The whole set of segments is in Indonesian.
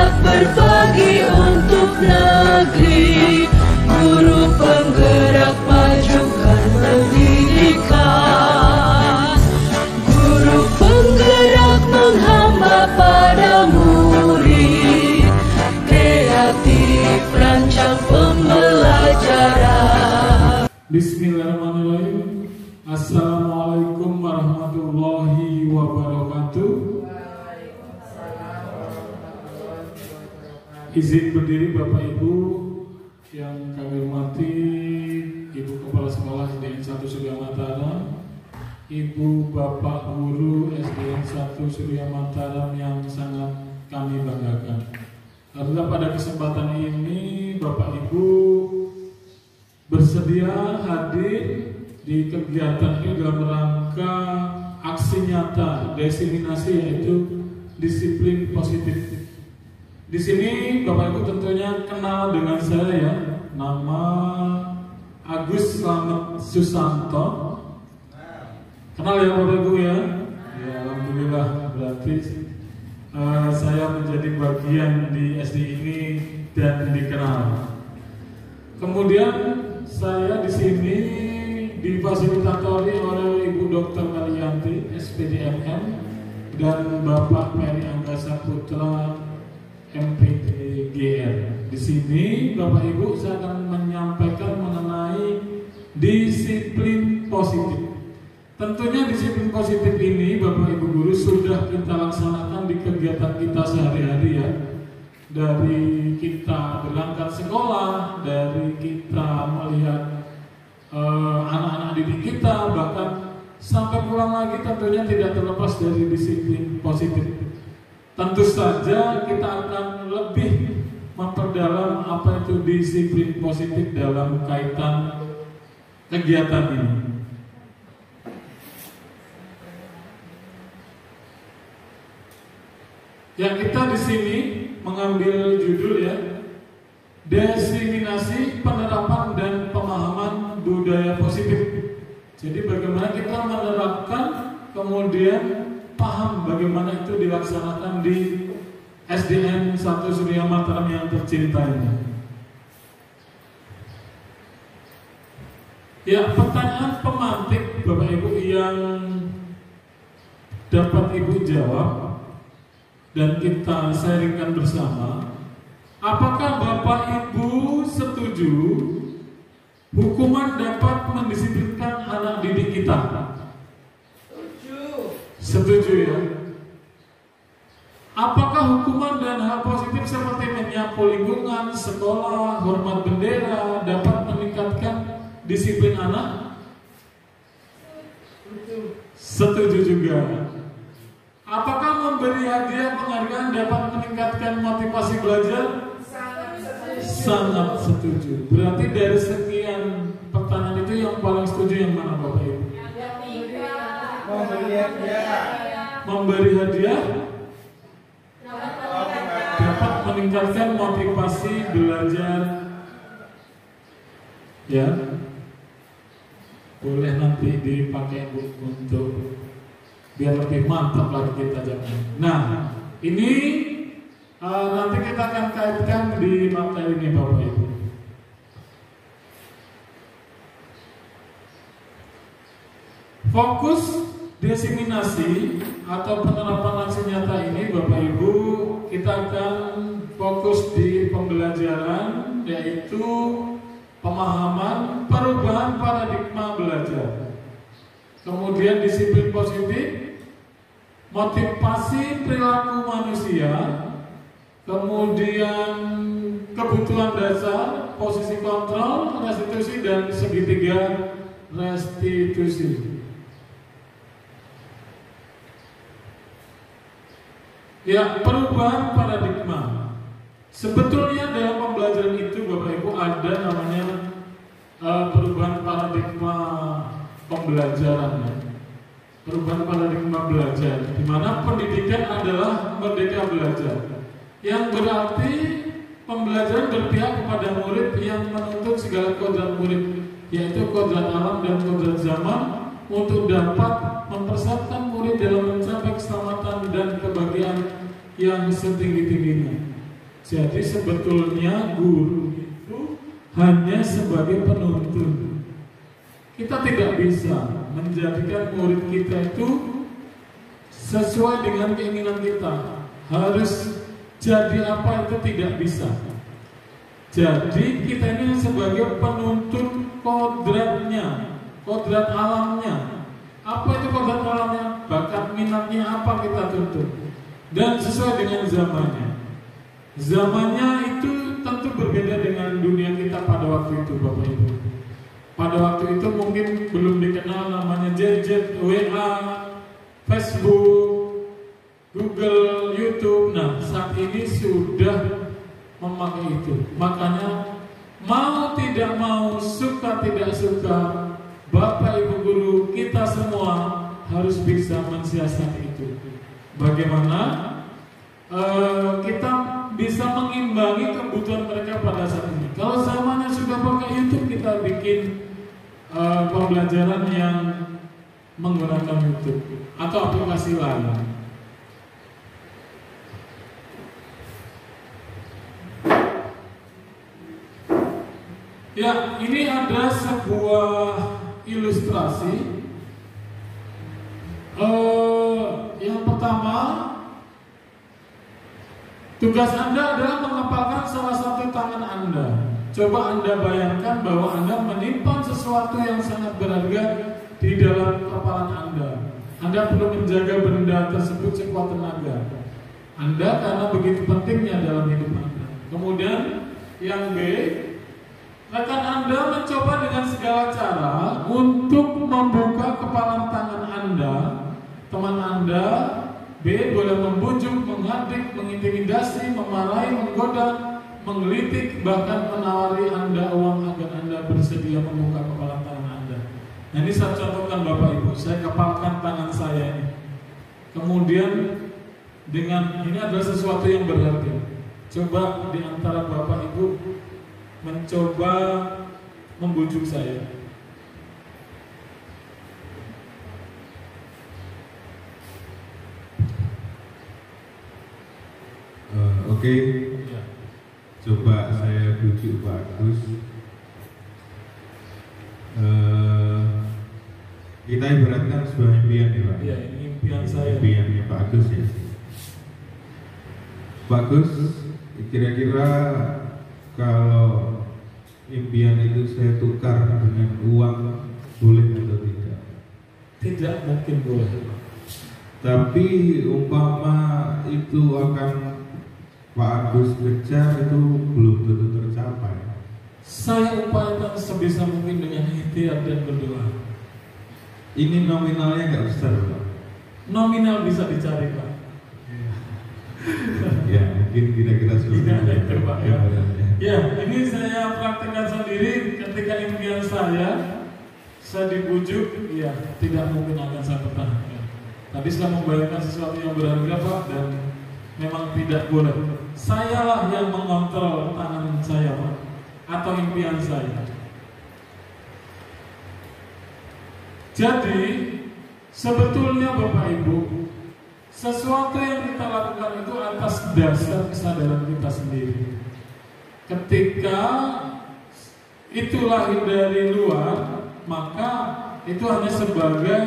siap berbagi untuk negeri, guru penggerak majukan pendidikan, guru penggerak menghamba pada murid, kreatif rancang pembelajaran. Bismillahirrahmanirrahim. Assalamualaikum warahmatullahi wabarakatuh. Izin berdiri Bapak Ibu yang kami hormati, Ibu Kepala Sekolah SDN 1 Surya Mataram, Ibu Bapak Guru SDN 1 Surya Mataram yang sangat kami banggakan. Alhamdulillah pada kesempatan ini Bapak Ibu bersedia hadir di kegiatan ini dalam rangka aksi nyata diseminasi, yaitu disiplin positif. Di sini Bapak Ibu tentunya kenal dengan saya ya, nama Agus Slamet Susanto. Kenal ya Bapak Ibu ya? Ya alhamdulillah, berarti saya menjadi bagian di SD ini dan dikenal. Kemudian saya di sini difasilitatori oleh Ibu Dr. Marianti SPDMM dan Bapak Peri Anggasa Putra MPTGR. Di sini Bapak Ibu saya akan menyampaikan mengenai disiplin positif. Tentunya disiplin positif ini Bapak Ibu guru sudah kita laksanakan di kegiatan kita sehari-hari ya. Dari kita berangkat sekolah, dari kita melihat anak-anak didik kita, bahkan sampai pulang lagi tentunya tidak terlepas dari disiplin positif. Tentu saja kita akan lebih memperdalam apa itu disiplin positif dalam kaitan kegiatan ini. Ya, kita di sini mengambil judul ya, diseminasi penerapan dan pemahaman budaya positif. Jadi bagaimana kita menerapkan, kemudian paham bagaimana itu dilaksanakan di SDN 1 Surya Mataram yang tercinta ini. Ya, pertanyaan pemantik Bapak Ibu yang dapat Ibu jawab dan kita sharingkan bersama. Apakah Bapak Ibu setuju hukuman dapat mendisiplinkan anak didik kita? Setuju ya. Apakah hukuman dan hal positif seperti menyapu lingkungan, sekolah, hormat bendera dapat meningkatkan disiplin anak? Setuju juga. Apakah memberi hadiah penghargaan dapat meningkatkan motivasi belajar? Sangat setuju. Berarti dari sekian pertanyaan itu yang paling setuju yang mana Bapak Ibu? Memberi hadiah dapat meningkatkan motivasi belajar. Ya, boleh nanti dipakai untuk biar lebih mantap lagi kita jalan. Nah, ini nanti kita akan kaitkan di materi ini Bapak Ibu. Fokus diseminasi atau penerapan aksi nyata ini Bapak Ibu, kita akan fokus di pembelajaran, yaitu pemahaman perubahan paradigma belajar, kemudian disiplin positif, motivasi perilaku manusia, kemudian kebutuhan dasar, posisi kontrol, restitusi, dan segitiga restitusi. Ya, perubahan paradigma. Sebetulnya dalam pembelajaran itu Bapak Ibu ada namanya perubahan paradigma pembelajaran ya. Perubahan paradigma belajar, di mana pendidikan adalah merdeka belajar, yang berarti pembelajaran berpihak kepada murid yang menuntut segala kodrat murid, yaitu kodrat alam dan kodrat zaman, untuk dapat mempersiapkan murid dalam mencapai keselamatan dan kebahagiaan yang setinggi-tingginya. Jadi sebetulnya guru itu hanya sebagai penuntun. Kita tidak bisa menjadikan murid kita itu sesuai dengan keinginan kita. Harus jadi apa itu tidak bisa. Jadi kita ini sebagai penuntun kodratnya, kodrat alamnya. Apa itu kodrat alamnya? Bakat minatnya apa kita tuntut. Dan sesuai dengan zamannya. Zamannya itu tentu berbeda dengan dunia kita pada waktu itu, Bapak Ibu. Pada waktu itu mungkin belum dikenal namanya gadget, WA, Facebook, Google, YouTube. Nah, saat ini sudah memakai itu. Makanya mau tidak mau, suka tidak suka, Bapak Ibu guru kita semua harus bisa mensiasati itu. Bagaimana kita bisa mengimbangi kebutuhan mereka pada saat ini. Kalau zamannya sudah pakai YouTube, kita bikin pembelajaran yang menggunakan YouTube atau aplikasi lain. Ya, ini ada sebuah ilustrasi. Yang pertama, tugas Anda adalah mengepalkan salah satu tangan Anda. Coba Anda bayangkan bahwa Anda menyimpan sesuatu yang sangat berharga di dalam kepalan Anda. Anda perlu menjaga benda tersebut sekuat tenaga Anda karena begitu pentingnya dalam hidup Anda. Kemudian yang B, rekan Anda mencoba dengan segala cara untuk membuka kepalan tangan Anda. Teman Anda B boleh membujuk, menghadik, mengintimidasi, memarahi, menggoda, menggelitik, bahkan menawari Anda uang agar Anda bersedia membuka kepala tangan Anda. Nah, ini saya contohkan Bapak Ibu, saya kepalkan tangan saya ini. Kemudian dengan ini adalah sesuatu yang berharga. Coba di antara Bapak Ibu mencoba membujuk saya. Oke. Coba saya bujuk Pak Agus. Kita ibaratkan sebuah impian ya Pak. Iya, ini impian saya. Impiannya Pak Agus ya. Pak Agus, kira-kira kalau impian itu saya tukar dengan uang, boleh atau tidak? Tidak mungkin boleh. Tapi umpama itu akan Pak Agus kejar, itu belum tentu tercapai. Saya upayakan sebisa mungkin dengan ikhtiar dan berdoa. Ini nominalnya nggak besar Pak. Nominal bisa dicari Pak. Ya mungkin kira-kira seperti itu Pak ya. Ya. Ya, ini saya praktekkan sendiri ketika impian saya dibujuk, ya tidak mungkin akan saya pertahankan. Tadi saya membayangkan sesuatu yang berharga Pak, dan memang tidak boleh. Sayalah yang mengontrol tangan saya Pak, atau impian saya. Jadi sebetulnya Bapak Ibu, sesuatu yang kita lakukan itu atas dasar kesadaran kita sendiri. Ketika itu lahir dari luar, maka itu hanya sebagai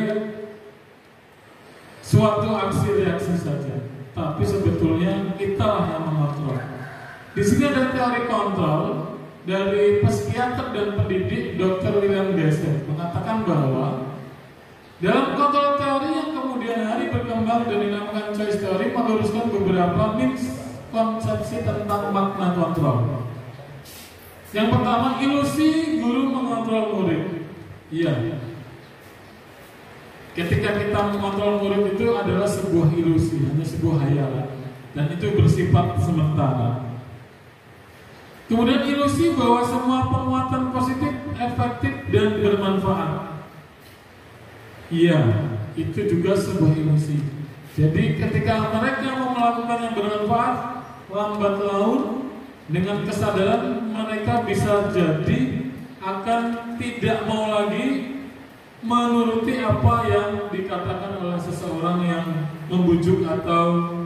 suatu aksi reaksi saja. Tapi sebetulnya kita yang mengontrol. Di sini ada teori kontrol dari psikiater dan pendidik Dr. William Glasser, mengatakan bahwa dalam kontrol teori yang kemudian hari berkembang dan dinamakan choice theory, meluruskan beberapa miskonsepsi tentang makna kontrol. Yang pertama, ilusi guru mengontrol murid. Iya. Ketika kita mengontrol murid itu adalah sebuah ilusi, hanya sebuah hayalan, dan itu bersifat sementara. Kemudian ilusi bahwa semua penguatan positif, efektif, dan bermanfaat. Iya, itu juga sebuah ilusi. Jadi ketika mereka mau melakukan yang bermanfaat, lambat laun dengan kesadaran mereka bisa jadi akan tidak mau lagi menuruti apa yang dikatakan oleh seseorang yang membujuk atau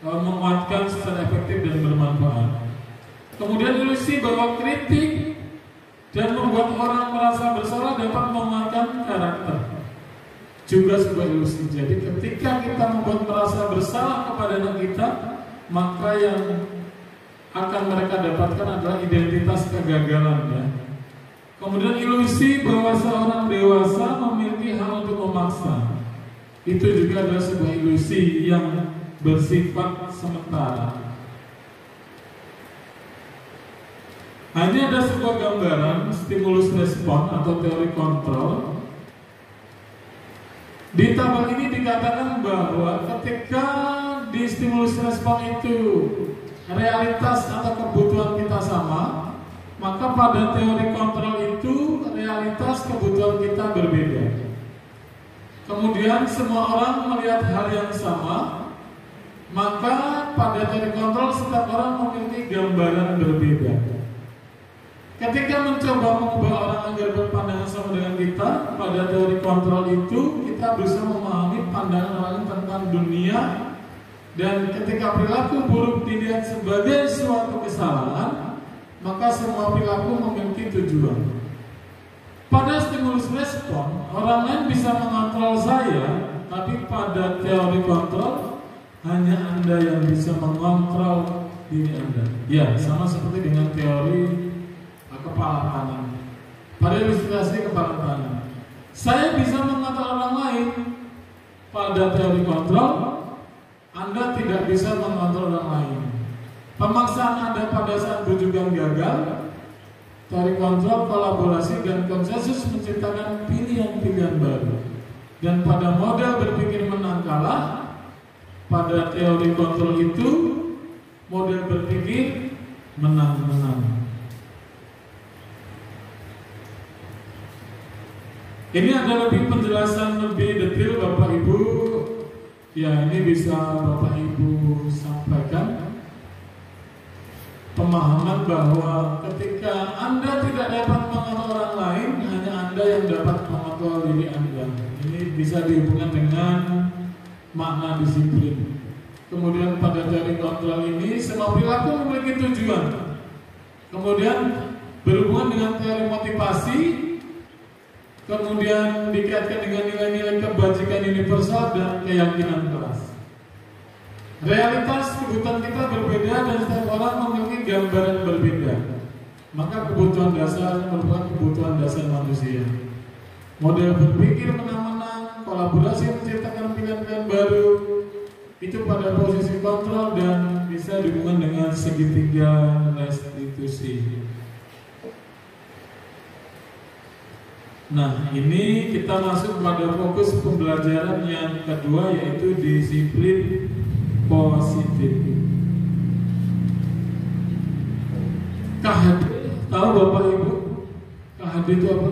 menguatkan secara efektif dan bermanfaat. bahwa kritik dan membuat orang merasa bersalah dapat memakan karakter. Juga sebuah ilusi. Jadi ketika kita membuat merasa bersalah kepada anak kita, maka yang akan mereka dapatkan adalah identitas kegagalan, ya. Kemudian ilusi bahwa seorang dewasa memiliki hak untuk memaksa. Itu juga adalah sebuah ilusi yang bersifat sementara. Ini ada sebuah gambaran stimulus respon atau teori kontrol. Di tabel ini dikatakan bahwa ketika di stimulus respon itu realitas atau kebutuhan kita sama, maka pada teori kontrol itu realitas kebutuhan kita berbeda. Kemudian semua orang melihat hal yang sama, maka pada teori kontrol setiap orang memiliki gambaran berbeda. Ketika mencoba mengubah orang agar berpandangan sama dengan kita, pada teori kontrol itu kita berusaha memahami pandangan orang tentang dunia, dan ketika perilaku buruk dilihat sebagai suatu kesalahan, maka semua perilaku memiliki tujuan. Pada stimulus respon, orang lain bisa mengontrol saya, tapi pada teori kontrol hanya Anda yang bisa mengontrol diri Anda. Ya, sama seperti dengan teori kepala tangan. Pada ilustrasi kepala tangan, saya bisa mengontrol orang lain. Pada teori kontrol, Anda tidak bisa mengontrol orang lain. Pemaksaan Anda pada saat bujukan gagal. Teori kontrol, kolaborasi, dan konsensus menciptakan pilihan-pilihan baru. Dan pada model berpikir menang kalah, pada teori kontrol itu model berpikir menang-menang. Ini ada lebih penjelasan lebih detail Bapak Ibu. Ya, ini bisa Bapak Ibu sampaikan pemahaman bahwa ketika Anda tidak dapat mengontrol orang lain, hanya Anda yang dapat mengontrol diri Anda. Ini bisa dihubungkan dengan makna disiplin. Kemudian pada teori kontrol ini semua perilaku memiliki tujuan. Kemudian berhubungan dengan teori motivasi, kemudian dikaitkan dengan nilai-nilai kebajikan universal dan keyakinan keras. Realitas kebutuhan kita berbeda dan setiap orang memiliki gambaran berbeda. Maka kebutuhan dasar merupakan kebutuhan dasar manusia. Model berpikir menang-menang, kolaborasi menciptakan pilihan-pilihan baru, itu pada posisi kontrol dan bisa dihubungkan dengan segitiga restitusi. Nah, ini kita masuk pada fokus pembelajaran yang kedua, yaitu disiplin positif. KHD, tahu Bapak Ibu? KHD itu apa?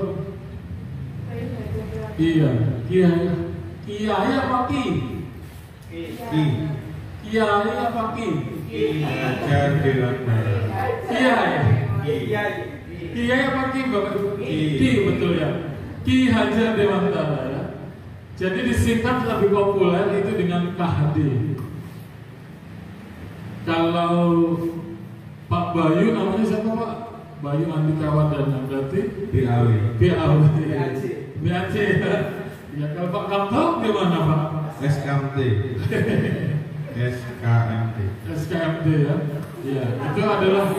Iya, kiai apa ki? Kiai apa ki? Ajar dilakbar. Kiai apa ki Bapak Ibu? Ki, betul ya. Ki Hajar Dewantara, ya. Jadi disingkat lebih populer itu dengan KHD. Kalau Pak Bayu namanya siapa Pak? Bayu Andika Wardana, berarti BAW. BAC ya. Ya, kalau Pak Kamto gimana Pak? SKMT. SKMT ya. Ya, itu adalah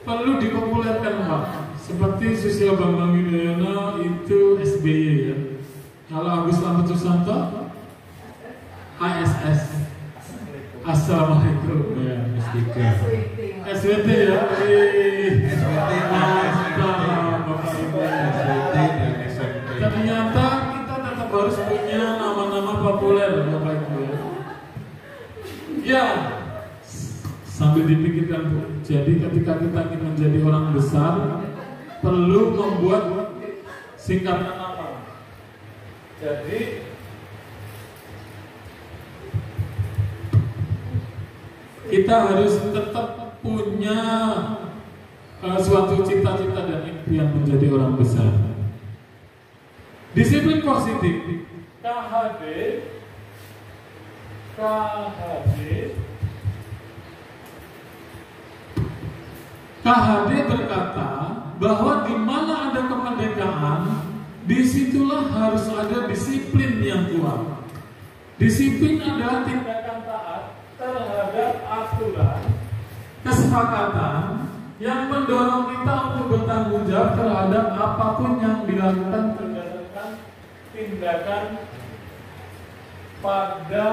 perlu dipopulerkan Pak. Seperti Susilo Bambang Yudhoyono itu SBY ya. Kalau Agus Slamet Susanto ASS. Assalamualaikum ya. S3. SWT ya. SWT Mantap Bapak Ibu. SWT dan SMP. Ternyata kita tetap harus punya nama-nama populer Bapak Ibu ya. Ya, sambil dipikirkan Bu. Jadi ketika kita ingin menjadi orang besar, perlu membuat singkatan nama. Jadi kita harus tetap punya suatu cita-cita dan impian menjadi orang besar. Disiplin positif, KHD KHD berkata bahwa di mana ada kemerdekaan, disitulah harus ada disiplin yang kuat. Disiplin adalah tindakan taat terhadap aturan, kesepakatan yang mendorong kita untuk bertanggung jawab terhadap apapun yang dilakukan berdasarkan tindakan pada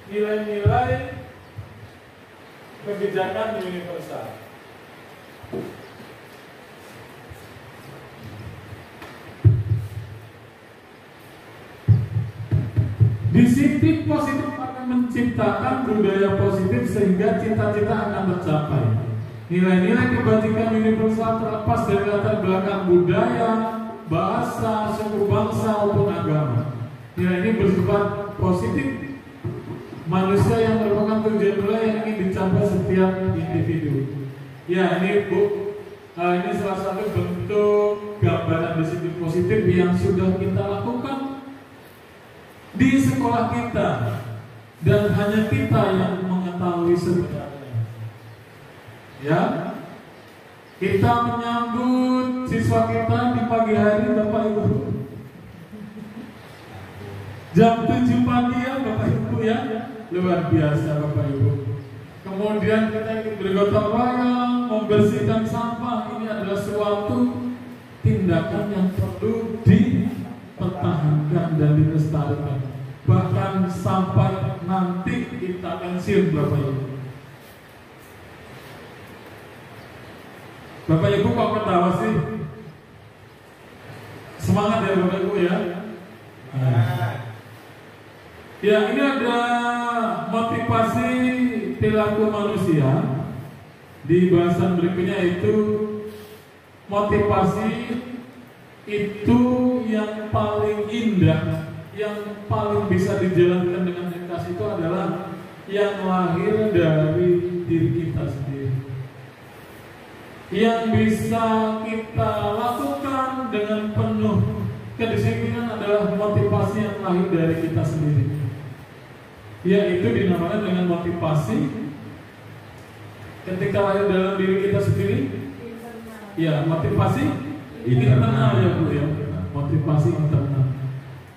nilai-nilai kebijakan universal. Disiplin positif akan menciptakan budaya positif sehingga cita-cita akan tercapai. Nilai-nilai kebajikan universal terlepas dari latar belakang budaya, bahasa, suku bangsa maupun agama. Nilai ini bersifat positif manusia yang merupakan tujuan nilai yang ingin dicapai setiap individu. Ya, ini Bu, ini salah satu bentuk gambaran disiplin positif yang sudah kita lakukan di sekolah kita, dan hanya kita yang mengetahui sebenarnya. Ya, kita menyambut siswa kita di pagi hari, Bapak Ibu. Jam 7 pagi ya Bapak Ibu ya, luar biasa Bapak Ibu. Kemudian kita ingin bergotong royong membersihkan sampah. Ini adalah suatu tindakan yang perlu dipertahankan dan dilestarikan, bahkan sampai nanti kita pensiun Bapak Ibu. Bapak Ibu kok ketawa sih? Semangat ya Bapak Ibu ya. Ya, ini ada motivasi perilaku manusia. Di bahasan berikutnya itu motivasi itu yang paling indah, yang paling bisa dijalankan dengan ikhlas itu adalah yang lahir dari diri kita sendiri, yang bisa kita lakukan dengan penuh kedisiplinan adalah motivasi yang lahir dari kita sendiri. Yaitu dinamakan dengan motivasi ketika lahir dalam diri kita sendiri. Ya, motivasi internal ya Bu ya, motivasi internal.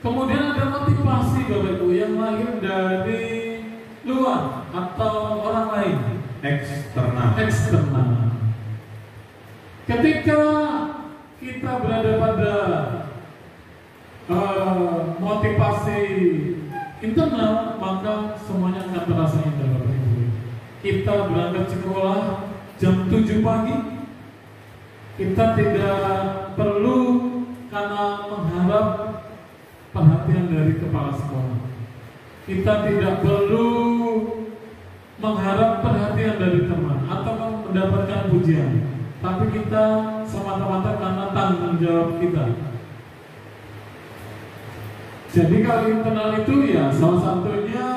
Kemudian ada motivasi Bapak Ibu yang lahir dari luar atau orang lain, eksternal. Ketika kita berada pada motivasi internal, maka semuanya akan terasa indah Bapak Ibu. Kita berangkat sekolah jam 7 pagi, kita tidak perlu karena mengharap perhatian dari kepala sekolah. Kita tidak perlu mengharap perhatian dari teman atau mendapatkan pujian, tapi kita semata-mata karena tanggung jawab kita. Jadi kalau internal itu ya salah satunya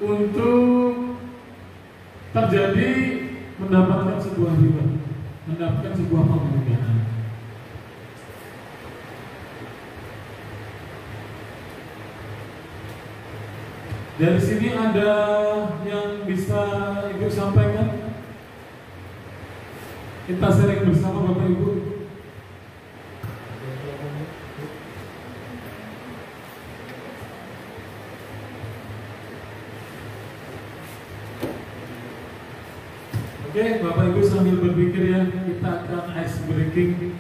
untuk terjadi mendapatkan sebuah riba, mendapatkan sebuah penghargaan. Dari sini ada yang bisa Ibu sampaikan? Kita sharing bersama Bapak Ibu. Oke, Bapak Ibu sambil berpikir ya, kita akan ice breaking.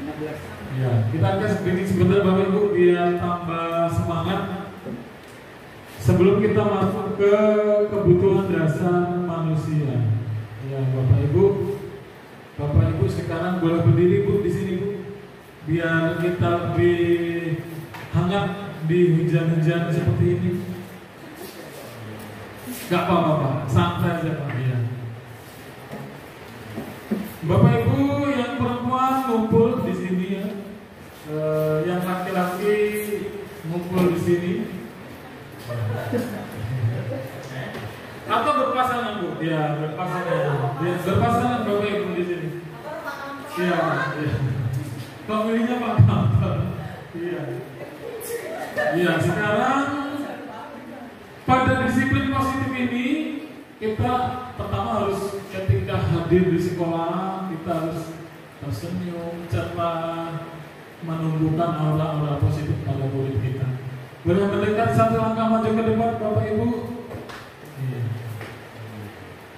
16. Ya, kita akan ice breaking sebentar Bapak Ibu biar tambah semangat. Sebelum kita masuk ke kebutuhan dasar manusia. Ya, Bapak Ibu sekarang boleh berdiri Bu di sini Bu, biar kita lebih hangat di hujan-hujan seperti ini. Gak apa-apa, santai aja Pak. Ya. Bapak Ibu yang perempuan ngumpul di sini ya, yang laki-laki ngumpul di sini. Atau berpasangan Bu? Ya berpasangan. Ya, berpasangan Bapak Ibu di sini. Iya. Kok milihnya Pak Kantor? Iya. Iya sekarang Pada disiplin positif ini kita pertama harus ketika hadir di sekolah kita harus tersenyum, cepat, menumbuhkan aura-aura positif pada murid kita. Boleh mendekat satu langkah maju ke depan Bapak Ibu? Iya.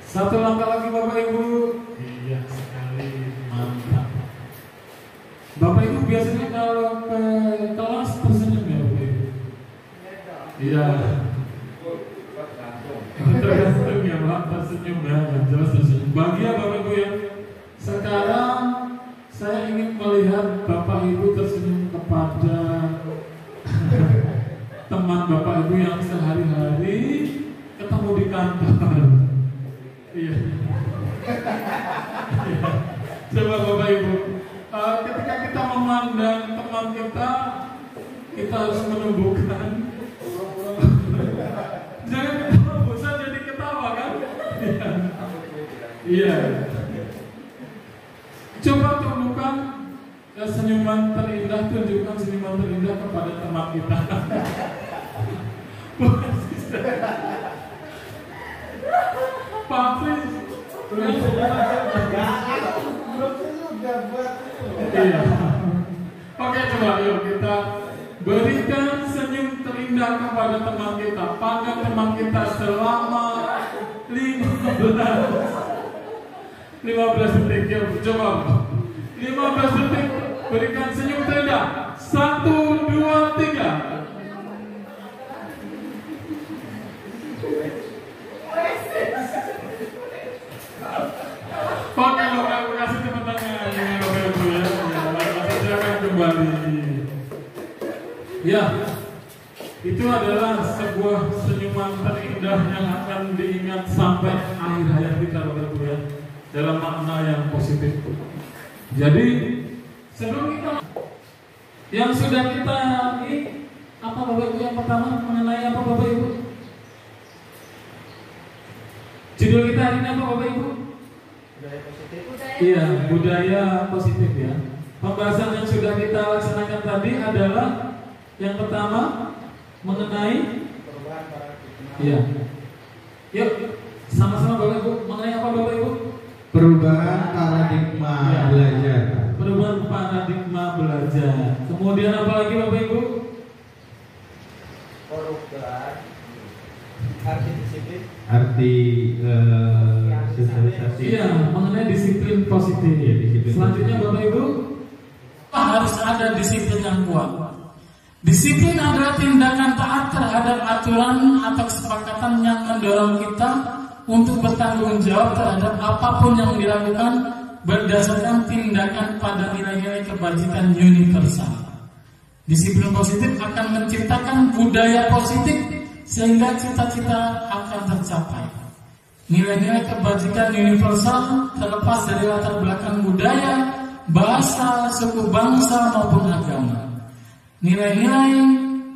Satu langkah lagi Bapak Ibu? Iya sekali, mantap. Bapak Ibu biasanya kalau ke kelas tersenyum ya Bapak Ibu? Iya. Tergantung ya Pak, tersenyum ya, jelas tersenyum. Bahagia Bapak Ibu ya. Sekarang saya ingin melihat Bapak Ibu tersenyum kepada teman Bapak Ibu yang sehari-hari ketemu di kantor. Iya. Coba Bapak Ibu, ketika kita memandang teman kita harus menumbuhkan. Jangan bosan jadi ketawa kan? Iya. Coba tumbuhkan senyuman terindah, tunjukkan senyuman terindah kepada teman kita. Pak Fris, iya. Oke, coba yuk kita berikan senyum terindah kepada teman kita. Pandang teman kita selama 15 detik ya, coba 15 detik berikan senyum terindah. 1, 2, 3. Oke, Bapak Ibu kasih tepuk tangan ya Bapak Ibu ya. Silakan kembali. Ya, itu adalah sebuah senyuman terindah yang akan diingat sampai akhir hayat kita Bapak Ibu ya, dalam makna yang positif. Jadi sebelum kita yang sudah kita ini apa Bapak Ibu yang pertama mengenai apa Bapak Ibu? Judul kita hari ini apa Bapak Ibu? Budaya positif. Iya, budaya positif ya. Pembahasan yang sudah kita laksanakan tadi adalah yang pertama mengenai perubahan paradigma. Iya. Yuk, sama-sama Bapak Ibu mengenai apa Bapak Ibu? Perubahan paradigma belajar. Perubahan paradigma belajar. Kemudian apa lagi Bapak Ibu? Perubahan arti disiplin. Arti sosialisasi. Iya, mengenai disiplin positif. Ya, disiplin. Selanjutnya Bapak Ibu, harus ada disiplin yang kuat. Disiplin adalah tindakan taat terhadap aturan atau kesepakatan yang mendorong kita untuk bertanggung jawab terhadap apapun yang dilakukan berdasarkan tindakan pada nilai-nilai kebajikan universal. Disiplin positif akan menciptakan budaya positif sehingga cita-cita akan tercapai. Nilai-nilai kebajikan universal terlepas dari latar belakang budaya, bahasa, suku bangsa maupun agama. Nilai-nilai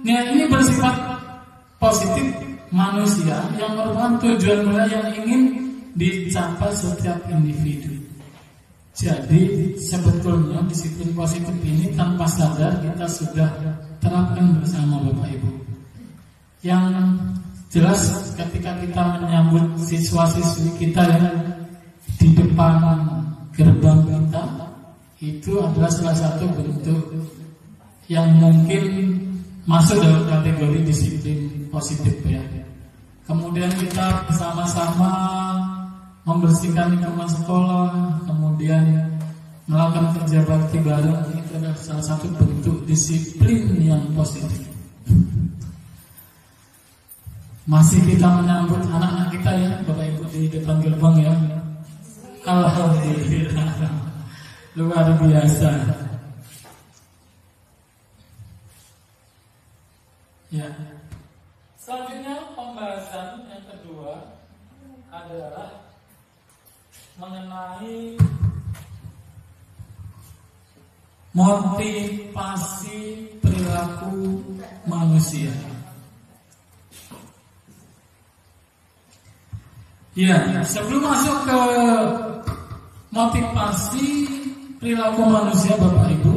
ini bersifat positif manusia yang merupakan tujuan mulia yang ingin dicapai setiap individu. Jadi sebetulnya disiplin positif ini tanpa sadar kita sudah terapkan bersama Bapak Ibu. Yang jelas ketika kita menyambut siswa-siswi kita yang di depan gerbang kita, itu adalah salah satu bentuk yang mungkin masuk dalam kategori disiplin positif ya. Kemudian kita bersama-sama membersihkan lingkungan sekolah, kemudian melakukan kerja bakti bareng, itu adalah salah satu bentuk disiplin yang positif. Masih kita menyambut anak-anak kita ya, Bapak Ibu di depan gerbang ya. Alhamdulillah, luar biasa. Ya. Selanjutnya pembahasan yang kedua adalah mengenai motivasi perilaku manusia. Ya, sebelum masuk ke motivasi perilaku manusia Bapak Ibu,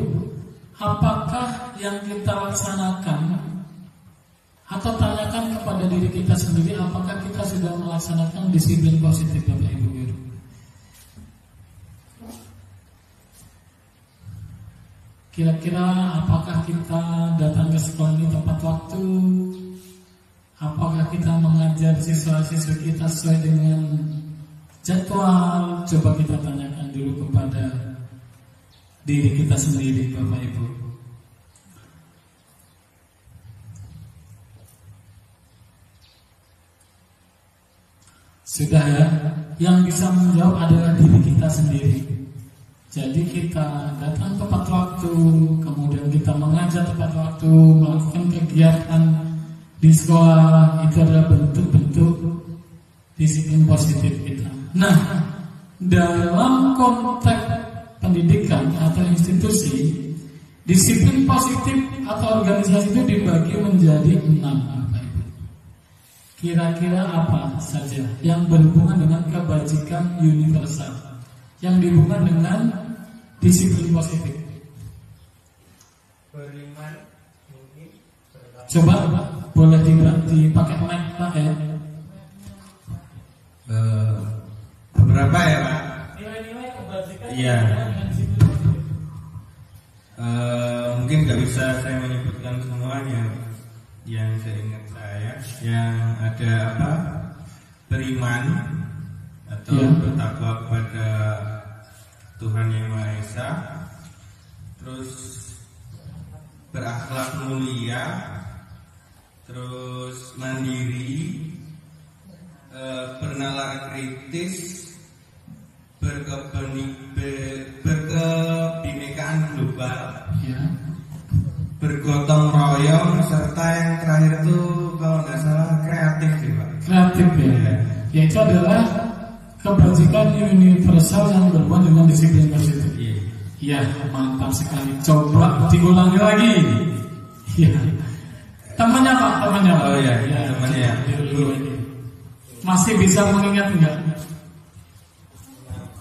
apakah yang kita laksanakan atau tanyakan kepada diri kita sendiri, apakah kita sudah melaksanakan disiplin positif, Bapak Ibu Guru. Kira-kira apakah kita datang ke sekolah ini tepat waktu? Apakah kita mengajar siswa-siswa kita sesuai dengan jadwal? Coba kita tanyakan dulu kepada diri kita sendiri, Bapak Ibu. Sudah ya? Yang bisa menjawab adalah diri kita sendiri. Jadi kita datang tepat waktu, kemudian kita mengajar tepat waktu, melakukan kegiatan di sekolah, itu adalah bentuk-bentuk disiplin positif kita. Nah, dalam konteks pendidikan atau institusi, disiplin positif atau organisasi itu dibagi menjadi 6. Kira-kira apa saja yang berhubungan dengan kebajikan universal, yang dihubungkan dengan disiplin positif? Beriman mungkin. Coba boleh dipakai mic Pak ya. Beberapa ya Pak? Nilai-nilai kebajikan. Iya. Mungkin nggak bisa saya menyebutkan semuanya. Yang seingat saya, yang ada apa? Beriman atau bertakwa kepada Tuhan Yang Maha Esa, terus berakhlak mulia, terus mandiri, bernalar kritis, berkebinekaan global, bergotong royong, serta yang terakhir itu kalau nggak salah kreatif sih Pak. Kreatif ya. Yaitu adalah kebajikan universal yang berhubungan dengan disiplin positif. Iya, mantap sekali. Coba diulangi lagi. Iya. Temannya Pak, temannya. Oh iya, temannya. Masih bisa mengingat enggak?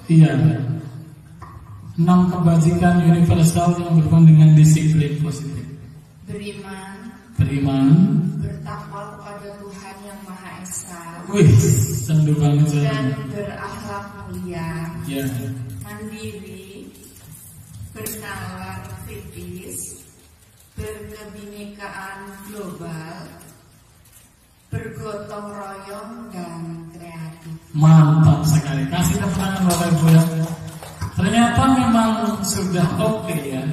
Iya. 6 kebajikan universal yang berhubungan dengan disiplin positif. Beriman, bertakwa kepada Tuhan Yang Maha Esa, wih, sendu banget saya. dan berakhlak mulia, Ya. mandiri, bernalar kritis, berkebinekaan global, bergotong royong, dan kreatif. Mantap sekali. Kasih tepuk tangan Bapak Ibu ya. Ternyata memang sudah oke ya.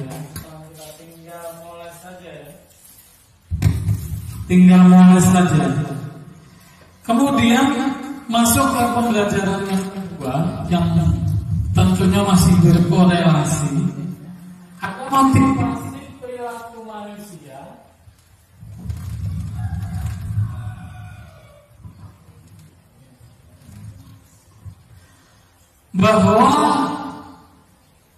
Tinggal mulai saja ya. Tinggal mulai saja. Kemudian masuk ke pembelajaran yang kedua, yang tentunya masih berkorelasi. Motivasi perilaku manusia. Bahwa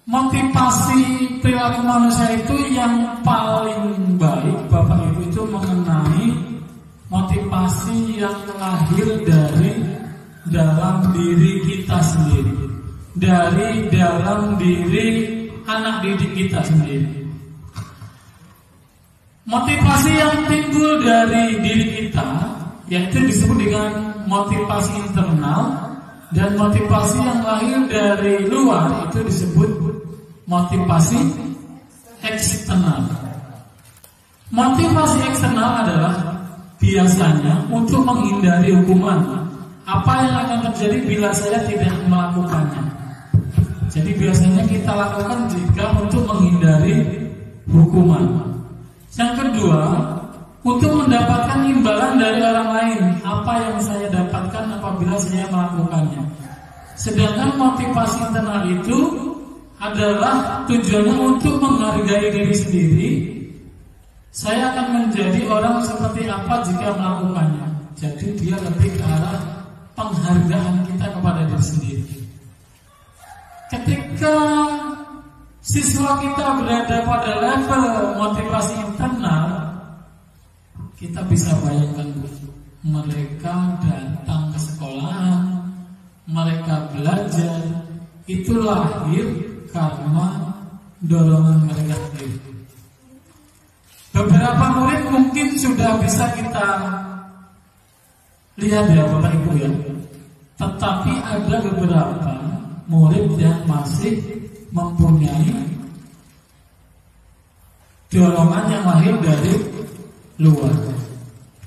motivasi perilaku manusia itu yang paling baik, Bapak Ibu, itu mengenai motivasi yang lahir dari dalam diri kita sendiri, dari dalam diri anak didik kita sendiri. Motivasi yang timbul dari diri kita, yaitu disebut dengan motivasi internal, dan motivasi yang lahir dari luar itu disebut motivasi eksternal. Motivasi eksternal adalah biasanya untuk menghindari hukuman. Apa yang akan terjadi bila saya tidak melakukannya? Jadi biasanya kita lakukan jika untuk menghindari hukuman. Yang kedua, untuk mendapatkan imbalan dari orang lain. Apa yang saya dapatkan apabila saya melakukannya? Sedangkan motivasi internal itu adalah tujuannya untuk menghargai diri sendiri. Saya akan menjadi orang seperti apa jika melakukannya. Jadi dia lebih ke arah penghargaan kita kepada diri sendiri. Ketika siswa kita berada pada level motivasi internal, kita bisa bayangkan mereka datang ke sekolahan, mereka belajar, itu lahir karena dorongan mereka sendiri. Beberapa murid mungkin mungkin sudah bisa kita lihat ya Bapak Ibu ya. Tetapi ada beberapa murid yang masih mempunyai dorongan yang lahir dari luar.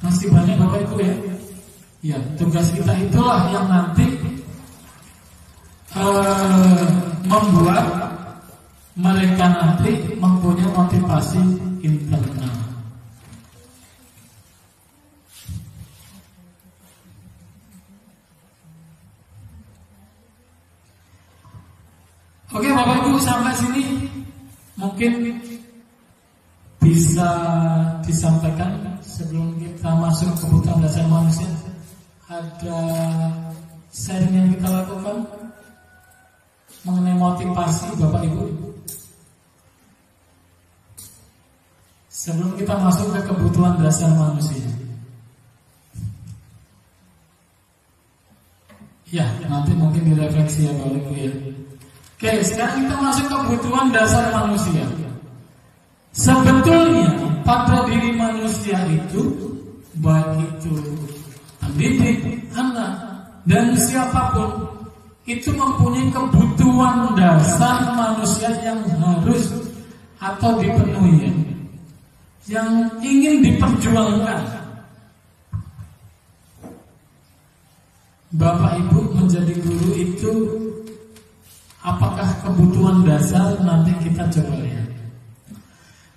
Masih banyak Bapak Ibu ya. Ya, tugas kita itulah yang nanti membuat mereka nanti mempunyai motivasi internal. Oke Bapak Ibu, sampai sini mungkin bisa disampaikan sebelum kita masuk kebutuhan dasar manusia. Ada sharing yang kita lakukan mengenai motivasi Bapak Ibu sebelum kita masuk ke kebutuhan dasar manusia. Ya, nanti mungkin direfleksi ya Bapak Ibu ya. Oke, sekarang kita masuk ke kebutuhan dasar manusia. Sebetulnya pada diri manusia itu, baik itu pendidik, anak, dan siapapun, itu mempunyai kebutuhan dasar manusia yang harus atau dipenuhi, yang ingin diperjuangkan. Bapak Ibu menjadi guru itu, apakah kebutuhan dasar? Nanti kita coba lihat.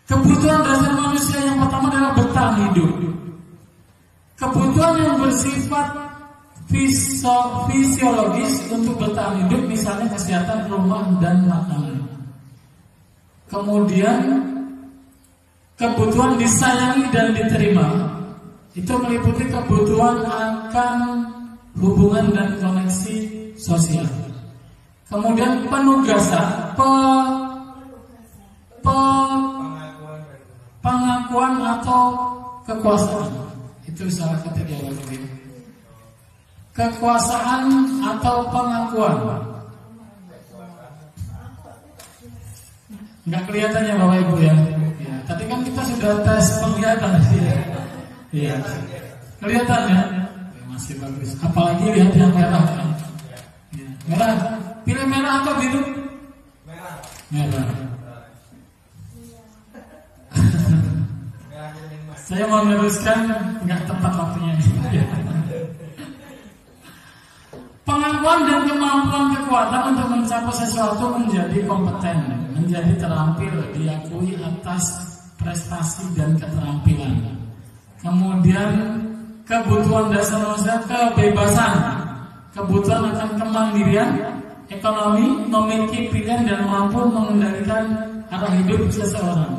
Kebutuhan dasar manusia yang pertama adalah bertahan hidup. Kebutuhan yang bersifat fisiologis untuk bertahan hidup, misalnya kesehatan, rumah, dan makanan. Kemudian kebutuhan disayangi dan diterima, itu meliputi kebutuhan akan hubungan dan koneksi sosial. Kemudian penugasan, pengakuan atau kekuasaan. Itu salah ketiga lagi. Kekuasaan atau pengakuan. Enggak kelihatannya Bapak Ibu ya. Ya, tadi kan kita sudah tes penglihatan ya. Iya. Kelihatan ya? Ya, masih bagus. Apalagi lihat yang merah kan. Ya, merah. Pilih merah atau biru? Merah. Merah. Saya mau meneruskan, nggak tepat waktunya. Pengakuan dan kemampuan kekuatan untuk mencapai sesuatu menjadi kompeten, menjadi terampil, diakui atas prestasi dan keterampilan. Kemudian kebutuhan dasar manusia, kebebasan, kebutuhan akan kemandirian, ekonomi, memiliki pilihan dan mampu mengendalikan arah hidup seseorang.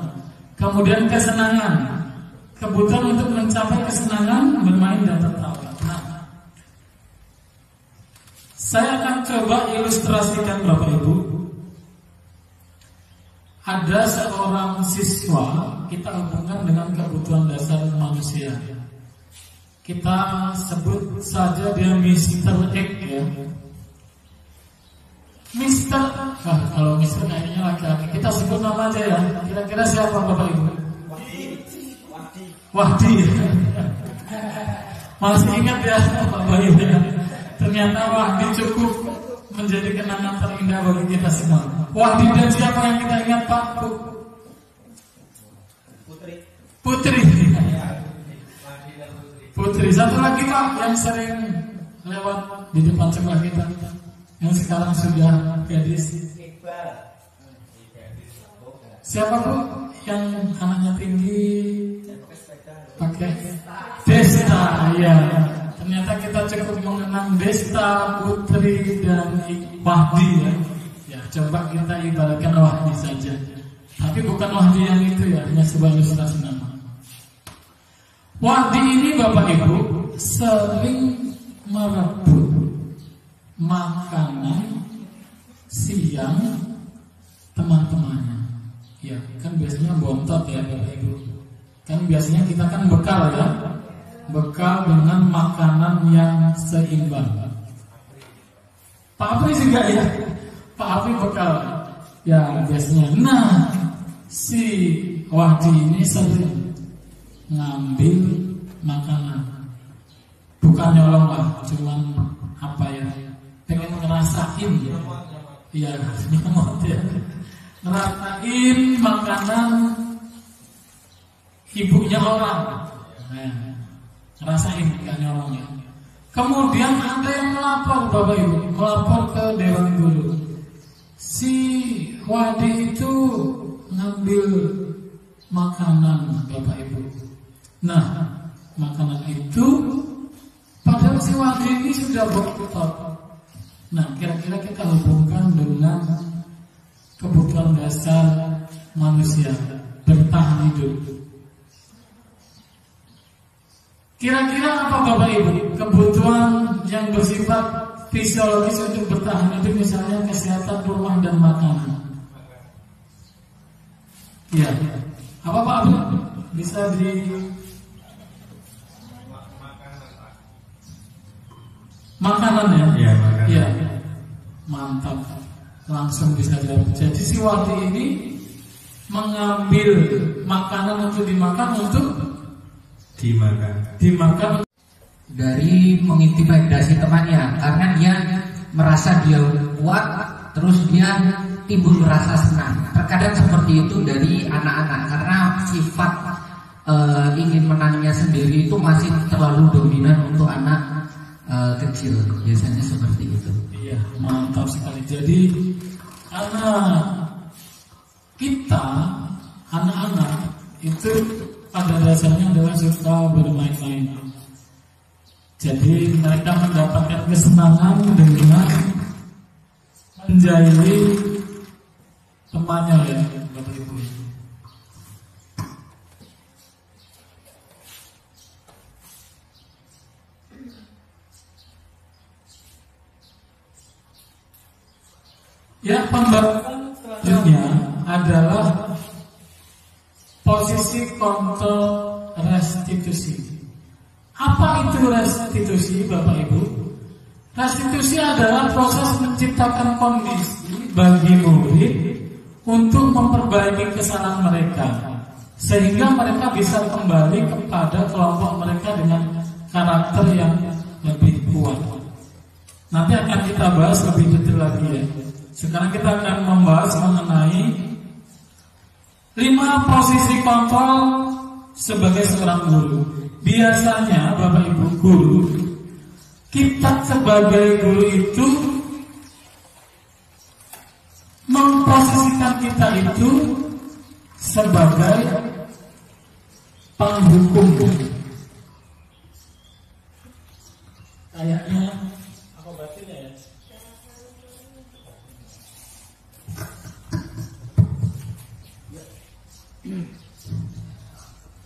Kemudian kesenangan, kebutuhan untuk mencapai kesenangan, bermain dan tertawa. Nah, saya akan coba ilustrasikan Bapak Ibu. Ada seorang siswa, kita hubungkan dengan kebutuhan dasar manusia. Kita sebut saja dia Mr. X ya. Kalau Mr. kayaknya laki-laki, kita sebut nama aja ya. Kira-kira siapa Bapak Ibu? Wahdi. Masih ingat ya Bapak Ibu ya? Ternyata Wahdi cukup menjadi kenangan terindah bagi kita semua. Wahdi dan siapa yang kita ingat Pak? Putri. Putri. Satu lagi Pak yang sering lewat di depan sekolah kita, yang sekarang sudah gadis. Siapa Bu? Yang anaknya tinggi, pakai Desta. Ya, ternyata kita cukup mengenang Desta, Putri, dan Wahdi ya. Ya, coba kita ibaratkan Wahdi saja. Tapi bukan Wahdi yang itu ya, hanya sebuah ilustrasi nama. Wahdi ini Bapak Ibu sering merebut makanan siang teman-temannya. Ya, kan biasanya bontot ya Bapak Ibu. Kan biasanya kita kan bekal ya. Bekal dengan makanan yang seimbang. Pak Apri juga ya. Pak Apri bekal ya biasanya. Nah, si Wahdi ini sering ngambil makanan, bukan nyolong lah, cuman apa ya, pengen ngerasain, iya nyomot ya, ngerasain makanan ibunya orang, ngerasain nggak nyolongnya. Kemudian ada yang melapor, Bapak Ibu, melapor ke Dewan Guru. Si Wadi itu ngambil makanan, Bapak Ibu. Nah, makanan itu padahal si Wadi ini sudah berputar. Nah, kira-kira kita hubungkan dengan kebutuhan dasar manusia bertahan hidup. Kira-kira apa Bapak Ibu kebutuhan yang bersifat fisiologis untuk bertahan hidup, misalnya kesehatan rumah dan makanan? Ya, apa Pak Abu? Bisa di makanan ya? Iya, makanan. Ya, mantap. Langsung bisa jawab. Jadi si Wati ini mengambil makanan untuk dimakan untuk dimakan dari mengintimidasi temannya, karena dia merasa dia kuat, terus dia timbul rasa senang. Terkadang seperti itu dari anak-anak, karena sifat ingin menangnya sendiri itu masih terlalu dominan untuk anak kecil. Biasanya seperti itu. Iya, mantap sekali. Jadi kita anak-anak itu pada dasarnya adalah suka bermain-main. Jadi mereka mendapatkan kesenangan dengan menjahili temannya ya, Bapak Ibu. Ya, pembahasan selanjutnya adalah posisi kontrol restitusi. Apa itu restitusi, Bapak Ibu? Restitusi adalah proses menciptakan kondisi bagi murid untuk memperbaiki kesalahan mereka, sehingga mereka bisa kembali kepada kelompok mereka dengan karakter yang lebih kuat. Nanti akan kita bahas lebih detail lagi ya. Sekarang kita akan membahas mengenai 5 posisi kontrol sebagai seorang guru. Biasanya Bapak Ibu guru, kita sebagai guru itu memposisikan kita itu sebagai penghukum. Kayaknya apa batinnya ya?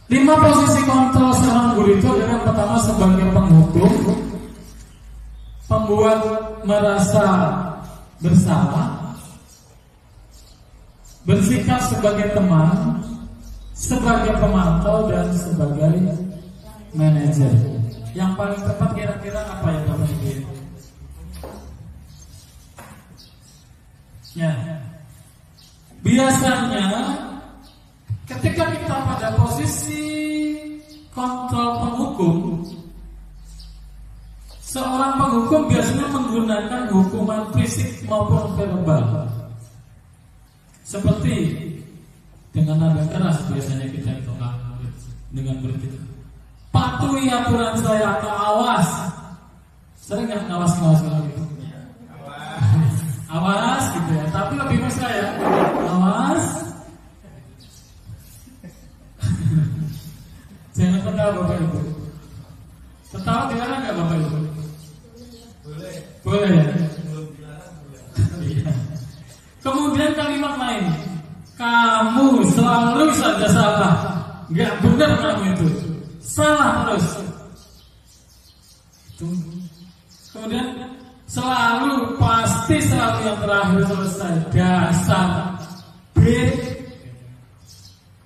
Lima posisi kontrol seorang guru itu adalah: pertama sebagai penghukum, pembuat merasa bersalah, bersikap sebagai teman, sebagai pemantau, dan sebagai manajer. Yang paling tepat kira-kira apa ya Bapak Ibu? Ya, biasanya ketika kita pada posisi kontrol penghukum, seorang penghukum biasanya menggunakan hukuman fisik maupun verbal. Seperti dengan nada keras biasanya kita itu dengan berkata, patuhi aturan saya atau awas. Sering nggak ngawas-ngawas gitu? Awas gitu ya, tapi lebih mesra ya. Awas. Jangan ketawa Bapak Ibu. Ketawa dilarang nggak Bapak Ibu? Boleh. Boleh ya. Kemudian kalimat lain, kamu selalu saja salah, nggak benar kamu itu, salah terus. Kemudian selalu, pasti selalu yang terakhir selesai, dasar B.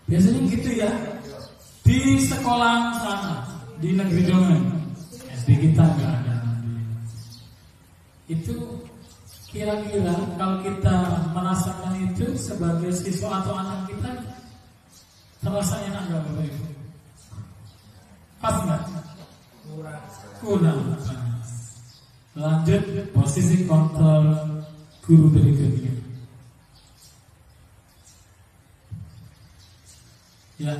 Biasanya gitu ya. Di sekolah sana, di negeri dongeng, SD kita nggak ada. Itu kira-kira kalau kita merasakan itu sebagai siswa atau anak kita, terasa enak nggak Bapak Ibu? Pas nggak? Kurang pas. Lanjut posisi kontrol guru berikutnya. Ya,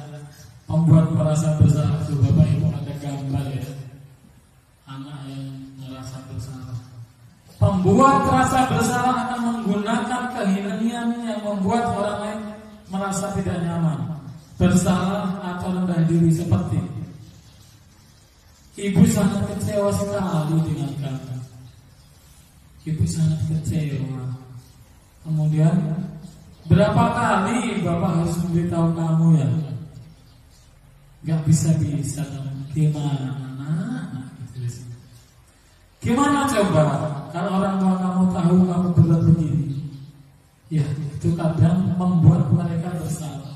pembuat merasa bersalah itu Bapak Ibu ada gambar ya, anak yang merasa bersalah. Pembuat rasa bersalah akan menggunakan kehinaan yang membuat orang lain merasa tidak nyaman, bersalah atau rendah diri seperti ibu sangat kecewa sekali dengan kamu. Ibu sangat kecewa. Kemudian berapa kali Bapak harus memberitahu kamu ya? Gak bisa-bisa gimana? Gimana coba kalau orang tua kamu tahu kamu berbuat begini? Ya, itu kadang membuat mereka bersalah.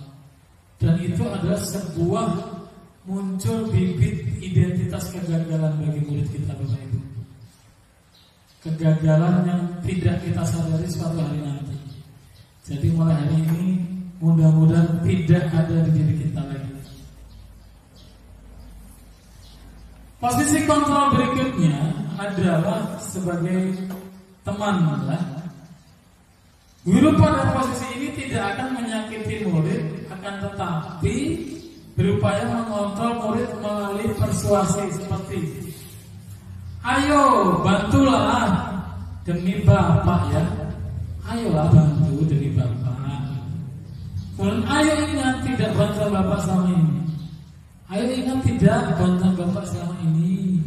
Dan itu adalah sebuah muncul bibit identitas kegagalan bagi murid kita Bapak Ibu. Kegagalan yang tidak kita sadari suatu hari nanti. Jadi mulai hari ini mudah-mudahan tidak ada di diri kita lagi. Posisi kontrol berikutnya adalah sebagai teman. Guru pada posisi ini tidak akan menyakiti murid, akan tetapi berupaya mengontrol murid melalui persuasi seperti, ayo bantulah demi Bapak ya. Ayolah bantu demi Bapak. Kemudian ayo ingat tidak bantu Bapak selama ini. Ayo ingat tidak bantu Bapak selama ini.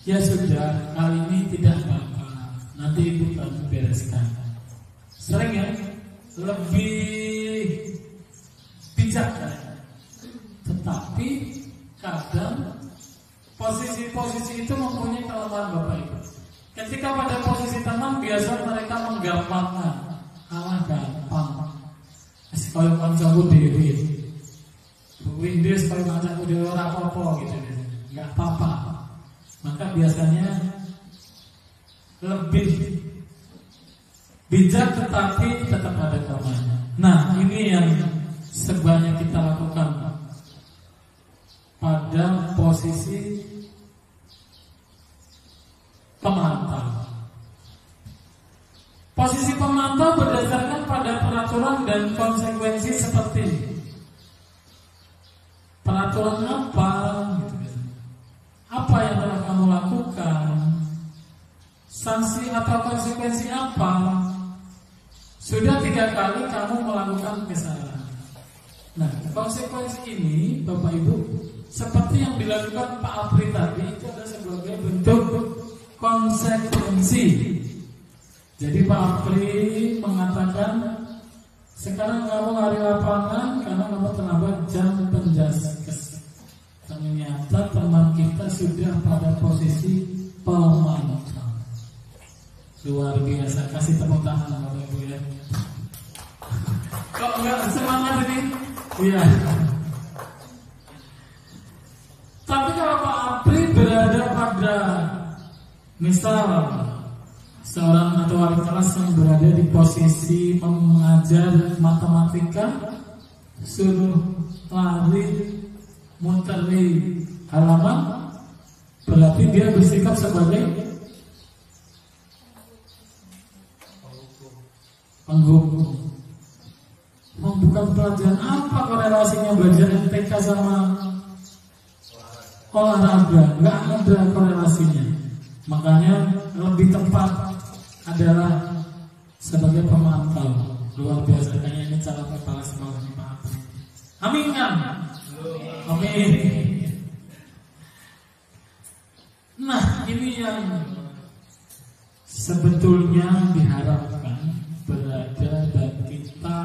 Ya sudah, kali ini tidak apa-apa. Nanti Ibu bantu bereskan. Sering ya, lebih bijak kan? Tetapi kadang posisi-posisi itu mempunyai kelemahan Bapak Ibu. Ketika pada posisi tenang biasa mereka menggampangkan, alah gampang. Kalau kancaku dewi, Windows kalau kancaku dewi ora apa-apa gitu, nggak apa-apa. Maka biasanya lebih bijak tetapi tetap ada kelemahannya. Nah, ini yang sebanyak kita lakukan pada posisi pemantau. Posisi pemantau berdasarkan pada peraturan dan konsekuensi seperti peraturan apa, gitu. Apa yang telah kamu lakukan, sanksi atau konsekuensi apa. Sudah 3 kali kamu melakukan kesalahan. Nah, konsekuensi ini Bapak Ibu seperti yang dilakukan Pak Apri tadi, itu adalah sebagai bentuk konsekuensi. Jadi Pak Apri mengatakan, sekarang kamu lari lapangan karena kamu terlambat jam penjaskes. Ternyata teman kita sudah pada posisi pemantau. Luar biasa, kasih tepuk tangan Bapak Ibu ya. Kok enggak semangat ini? Iya. Tapi kalau Pak Apri berada pada, misal seorang atau wali kelas yang berada di posisi mengajar matematika, suruh lari muteri halaman, berarti dia bersikap sebagai penghukum. Bukan pelajaran, apa korelasinya belajar MTK sama olahraga? Nggak ada korelasinya. Makanya lebih tepat adalah sebagai pemantau. Luar biasa, kayaknya ini calon kepala sekolah nih Pak Apri. Amin kan? Amin. Nah, ini yang sebetulnya diharapkan berada dan kita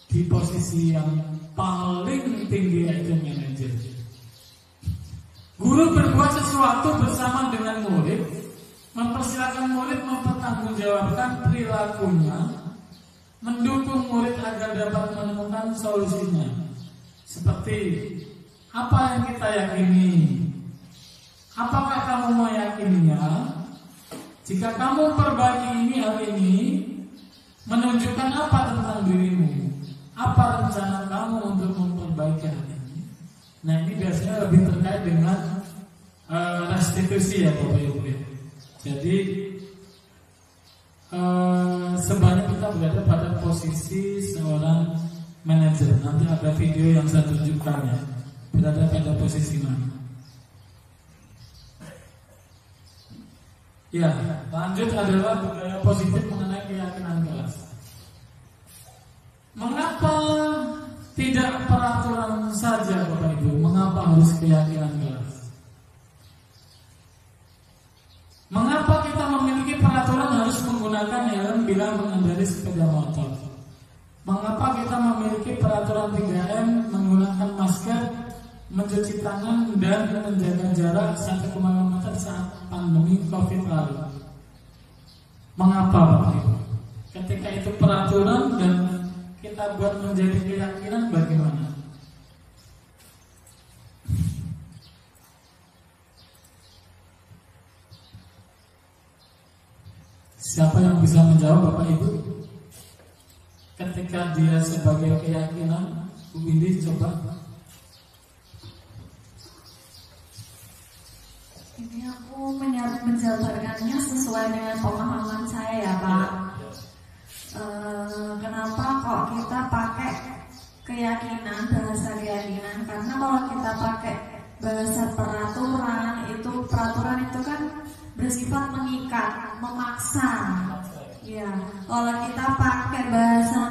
di posisi yang paling tinggi, yaitu manajer. Guru berbuat sesuatu bersama dengan murid, mempersilakan murid mempertanggungjawabkan perilakunya, mendukung murid agar dapat menemukan solusinya. Seperti apa yang kita yakini? Apakah kamu meyakininya? Jika kamu perbaiki ini hari ini, menunjukkan apa tentang dirimu? Apa rencana kamu untuk memperbaiki hal ini? Nah ini biasanya lebih terkait dengan restitusi ya Bapak Ibu ya. Jadi sebenarnya kita berada pada posisi seorang manajer. Nanti ada video yang saya tunjukkan ya, berada pada posisi mana. Ya, lanjut adalah budaya positif mengenai keyakinan kelas. Mengapa tidak peraturan saja Bapak Ibu? Mengapa harus keyakinan kelas? Mengapa kita memiliki peraturan harus menggunakan helm bila mengendarai sepeda motor? Mengapa kita memiliki peraturan 3M, menggunakan masker, mencuci tangan, dan menjaga jarak 1,5 meter saat pandemi COVID lalu? Mengapa Bapak Ibu? Ketika itu peraturan dan kita buat menjadi keyakinan, bagaimana? Siapa yang bisa menjawab Bapak Ibu? Ketika dia sebagai keyakinan, Bu Windy coba. Ini aku menjabarkannya sesuai dengan pemahaman saya ya Pak. Kenapa kok kita pakai keyakinan, bahasa keyakinan? Karena kalau kita pakai bahasa peraturan itu kan bersifat mengikat, memaksa. Ya, kalau kita pakai bahasa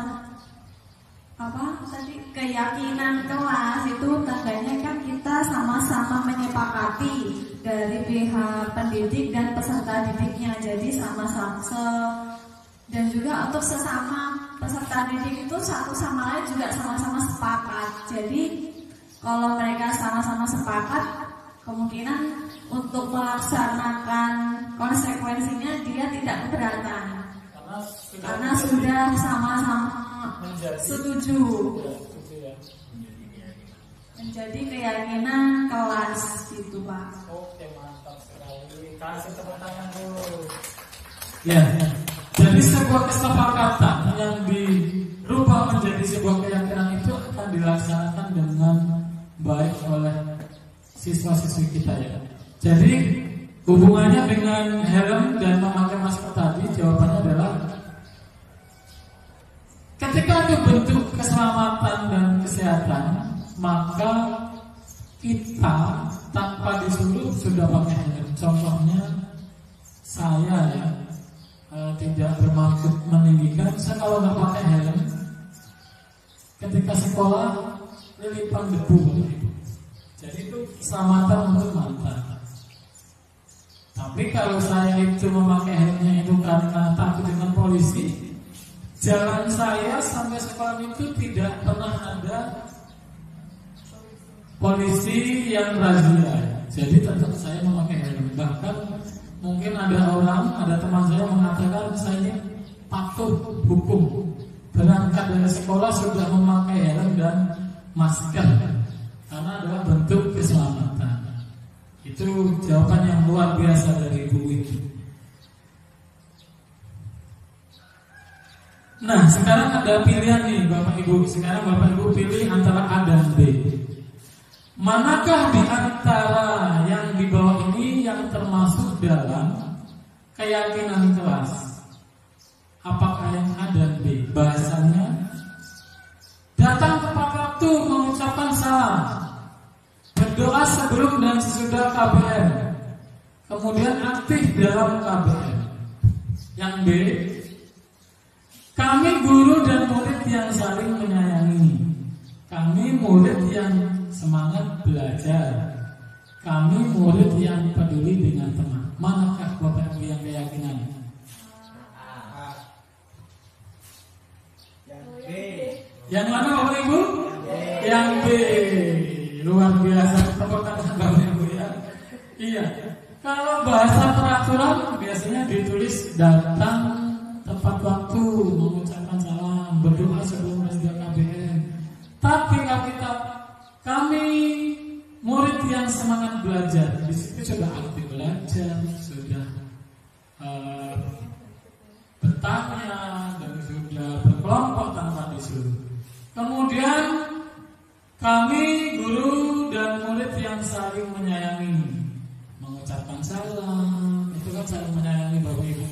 keyakinan kelas itu tandanya kan kita sama-sama menyepakati dari pihak pendidik dan peserta didiknya. Jadi sama-sama dan juga untuk sesama peserta didik itu satu sama lain juga sama-sama sepakat. Jadi kalau mereka sama-sama sepakat, kemungkinan untuk melaksanakan konsekuensinya dia tidak keberatan karena sudah sama-sama setuju. Menjadi keyakinan kelas itu Pak. Oke, mantap sekali. Kasih tepuk tangan dulu. Ya, jadi sebuah kesepakatan yang dirubah menjadi sebuah keyakinan itu akan dilaksanakan dengan baik oleh siswa-siswi kita ya. Jadi hubungannya dengan helm dan memakai masker tadi, jawabannya adalah ketika itu bentuk keselamatan dan kesehatan, maka kita tanpa disuruh sudah pakai helm. Contohnya saya ya, tidak bermaksud meninggikan. Saya kalau nggak pakai helm ketika sekolah lilipan debu. Jadi itu keselamatan untuk mata. Tapi kalau saya itu memakai helmnya itu karena takut dengan polisi, jalan saya sampai sekolah itu tidak pernah ada polisi yang razia. Jadi tetap saya memakai helm. Bahkan mungkin ada teman saya mengatakan saya patuh hukum, berangkat dari sekolah sudah memakai helm dan masker karena adalah bentuk keselamatan. Itu jawaban yang luar biasa dari ibu itu. Nah, sekarang ada pilihan nih Bapak Ibu. Sekarang Bapak Ibu pilih antara A dan B. Manakah di antara yang di bawah ini yang termasuk dalam keyakinan kelas? Apakah yang A dan B? Bahasanya datang tepat waktu mengucapkan salam, berdoa sebelum dan sesudah KBM, kemudian aktif dalam KBM. Yang B, kami guru dan murid yang saling menyayangi, kami murid yang semangat belajar, kami murid yang peduli dengan teman. Manakah Bapak Ibu yang keyakinan? Yang mana Bapak Ibu? Yang B. Luar biasa, tepuk tangan Bapak Ibu ya. Iya. Kalau bahasa peraturan biasanya ditulis datang tepat waktu, mengucapkan salam, berdoa sebelum dan sesudah KBM. Tapi kalau kami murid yang semangat belajar, di situ sudah aktif belajar, sudah bertanya dan sudah berkelompok tanpa disuruh. Kemudian kami guru dan murid yang saling menyayangi, mengucapkan salam, itu kan saling menyayangi Bapak Ibu.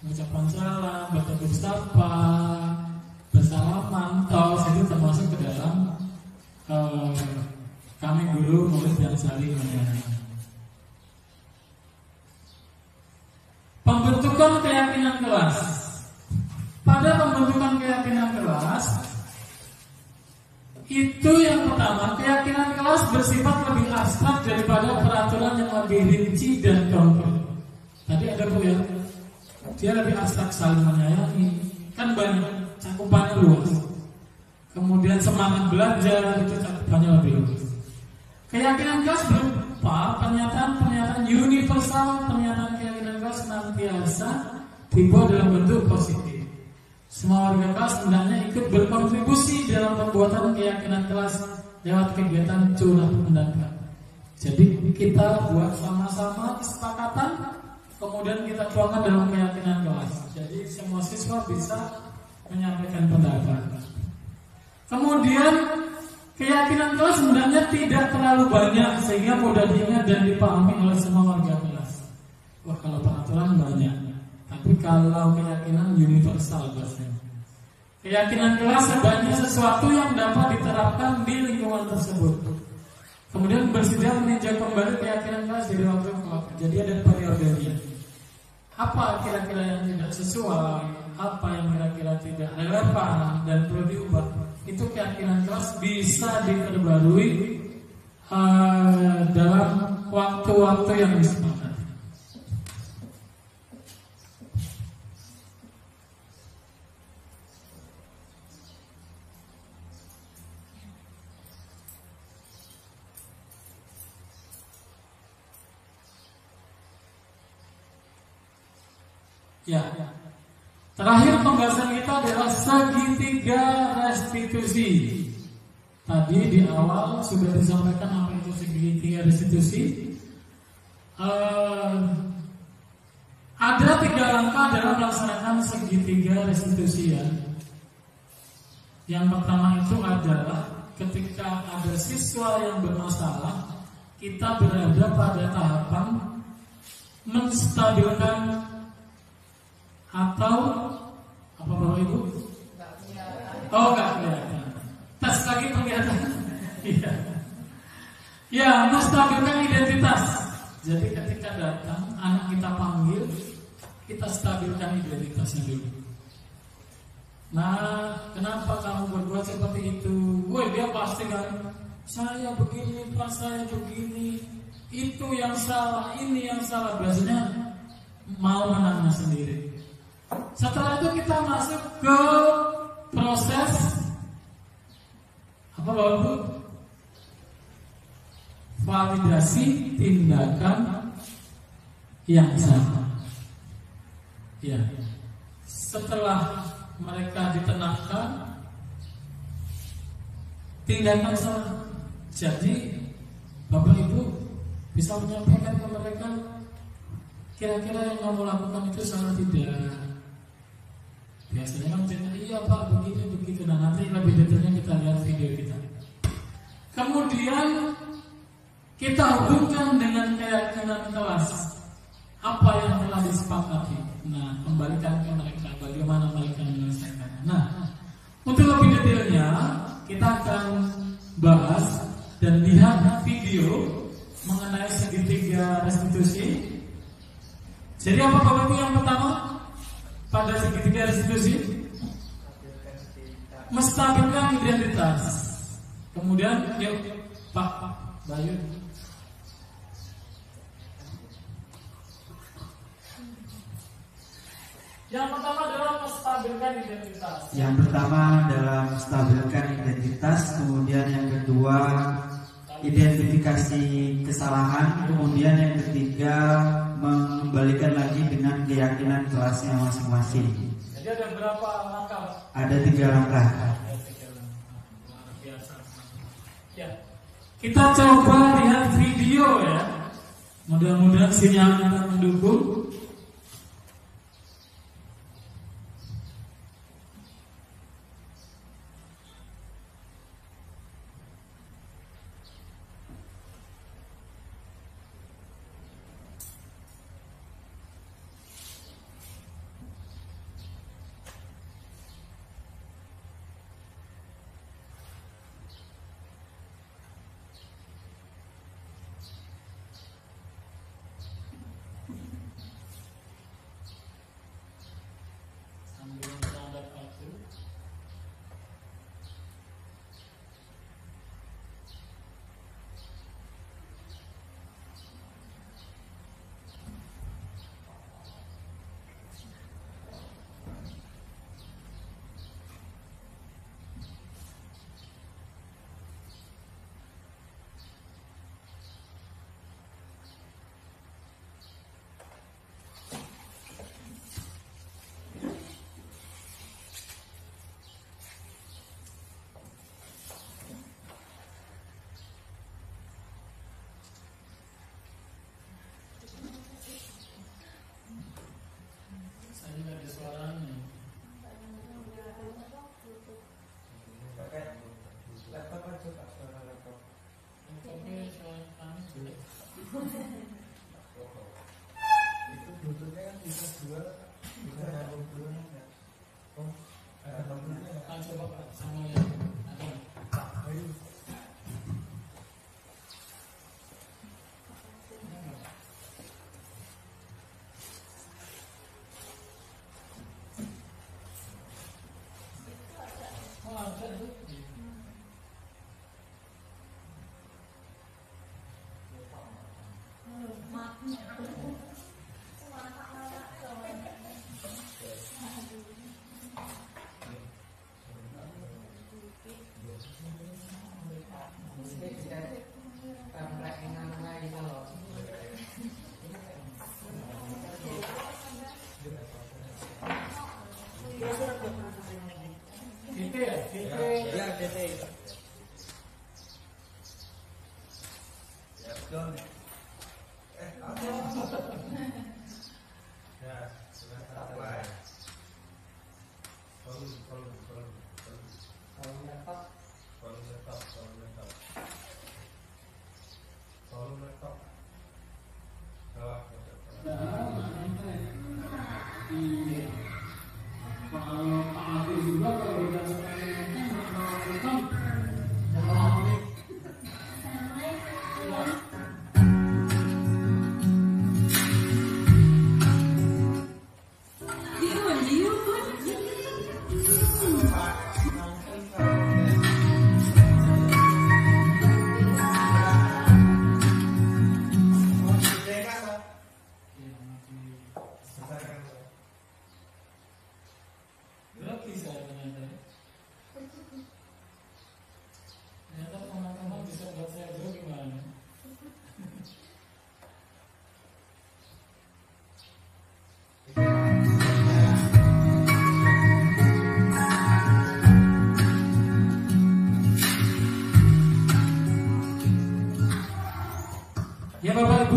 Mengucapkan salam, bertegur sapa, bersalaman, tos itu termasuk ke dalam kami guru murid yang saling menyayangi. Pembentukan keyakinan kelas. Pada pembentukan keyakinan kelas, itu yang pertama, keyakinan kelas bersifat lebih abstrak daripada peraturan yang lebih rinci dan konkret. Tadi ada Bu ya, dia lebih abstrak, saling menyayangi, kan banyak, cakupannya luas. Kemudian semangat belajar itu cakupannya lebih luas. Keyakinan kelas berupa pernyataan-pernyataan universal, pernyataan keyakinan kelas senantiasa dibuat dalam bentuk positif. Semua warga kelas hendaknya ikut berkontribusi dalam pembuatan keyakinan kelas lewat kegiatan curah pendapat. Jadi kita buat sama-sama kesepakatan, kemudian kita tuangkan dalam keyakinan kelas. Jadi semua siswa bisa menyampaikan pendapat. Kemudian keyakinan kelas hendaknya tidak terlalu banyak sehingga mudah diingat dan dipahami oleh semua warga kelas. Wah, kalau peraturan banyak. Tapi kalau keyakinan universal bahasanya. Keyakinan kelas sebaiknya sesuatu yang dapat diterapkan di lingkungan tersebut. Kemudian bersedia meninjau kembali keyakinan kelas dari waktu ke waktu. Jadi ada periodenya. Apa kira-kira yang tidak sesuai, apa yang kira-kira tidak relevan dan perlu diubah. Itu keyakinan kelas bisa diperbarui dalam waktu-waktu yang disepakati. Ya, terakhir pembahasan kita adalah segitiga restitusi. Tadi di awal sudah disampaikan apa itu segitiga restitusi. Ada 3 langkah dalam melaksanakan segitiga restitusi ya. Yang pertama itu adalah ketika ada siswa yang bermasalah, kita berada pada tahapan menstabilkan atau apa Bapak Ibu? Oh enggak kelihatan. Tes lagi kelihatan. Iya. Ya, menstabilkan identitas. Jadi ketika datang anak kita panggil, kita stabilkan identitasnya dulu. Nah, kenapa kamu berbuat seperti itu? Woi, dia pasti kan, saya begini, pas saya begini, itu yang salah, ini yang salah. Biasanya mau menangnya sendiri. Setelah itu kita masuk ke proses apa Bapak Bu? Validasi tindakan yang salah. Ya. Setelah mereka ditenangkan, tindakan salah. Jadi Bapak Ibu bisa menyampaikan ke mereka, kira-kira yang kamu lakukan itu salah tidak? Biasanya kan cerita, iya Pak begini begitu. Nah nanti lebih detailnya kita lihat video kita. Kemudian kita hubungkan dengan keyakinan kelas. Apa yang telah disepakati. Nah kembalikan ke mereka bagaimana mereka menyelesaikannya. Nah untuk lebih detailnya kita akan bahas dan lihat video mengenai segitiga restitusi. Jadi apa Bapak Ibu yang pertama? Pada segitiga restitusi menstabilkan identitas. Kemudian yuk Pak Bayu. Yang pertama adalah menstabilkan identitas. Yang pertama adalah menstabilkan identitas. Kemudian yang kedua identifikasi kesalahan. Kemudian yang ketiga mengembalikan lagi dengan keyakinan kelasnya masing-masing. Jadi ada berapa langkah? Ada 3 langkah. Ya. Kita coba lihat video ya. Mudah-mudahan sinyalnya mendukung.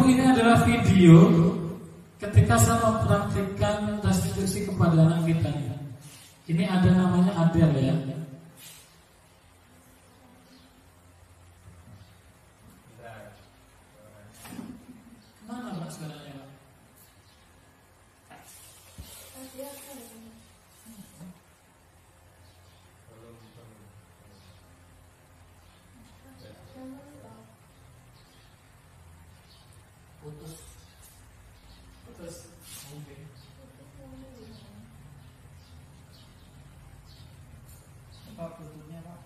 ini adalah video ketika saya mempraktikkan restitusi kepada anak kita. Ini ada namanya Adel ya. Mana Pak sebenarnya? Putus. Oke. Apa tutupnya Pak?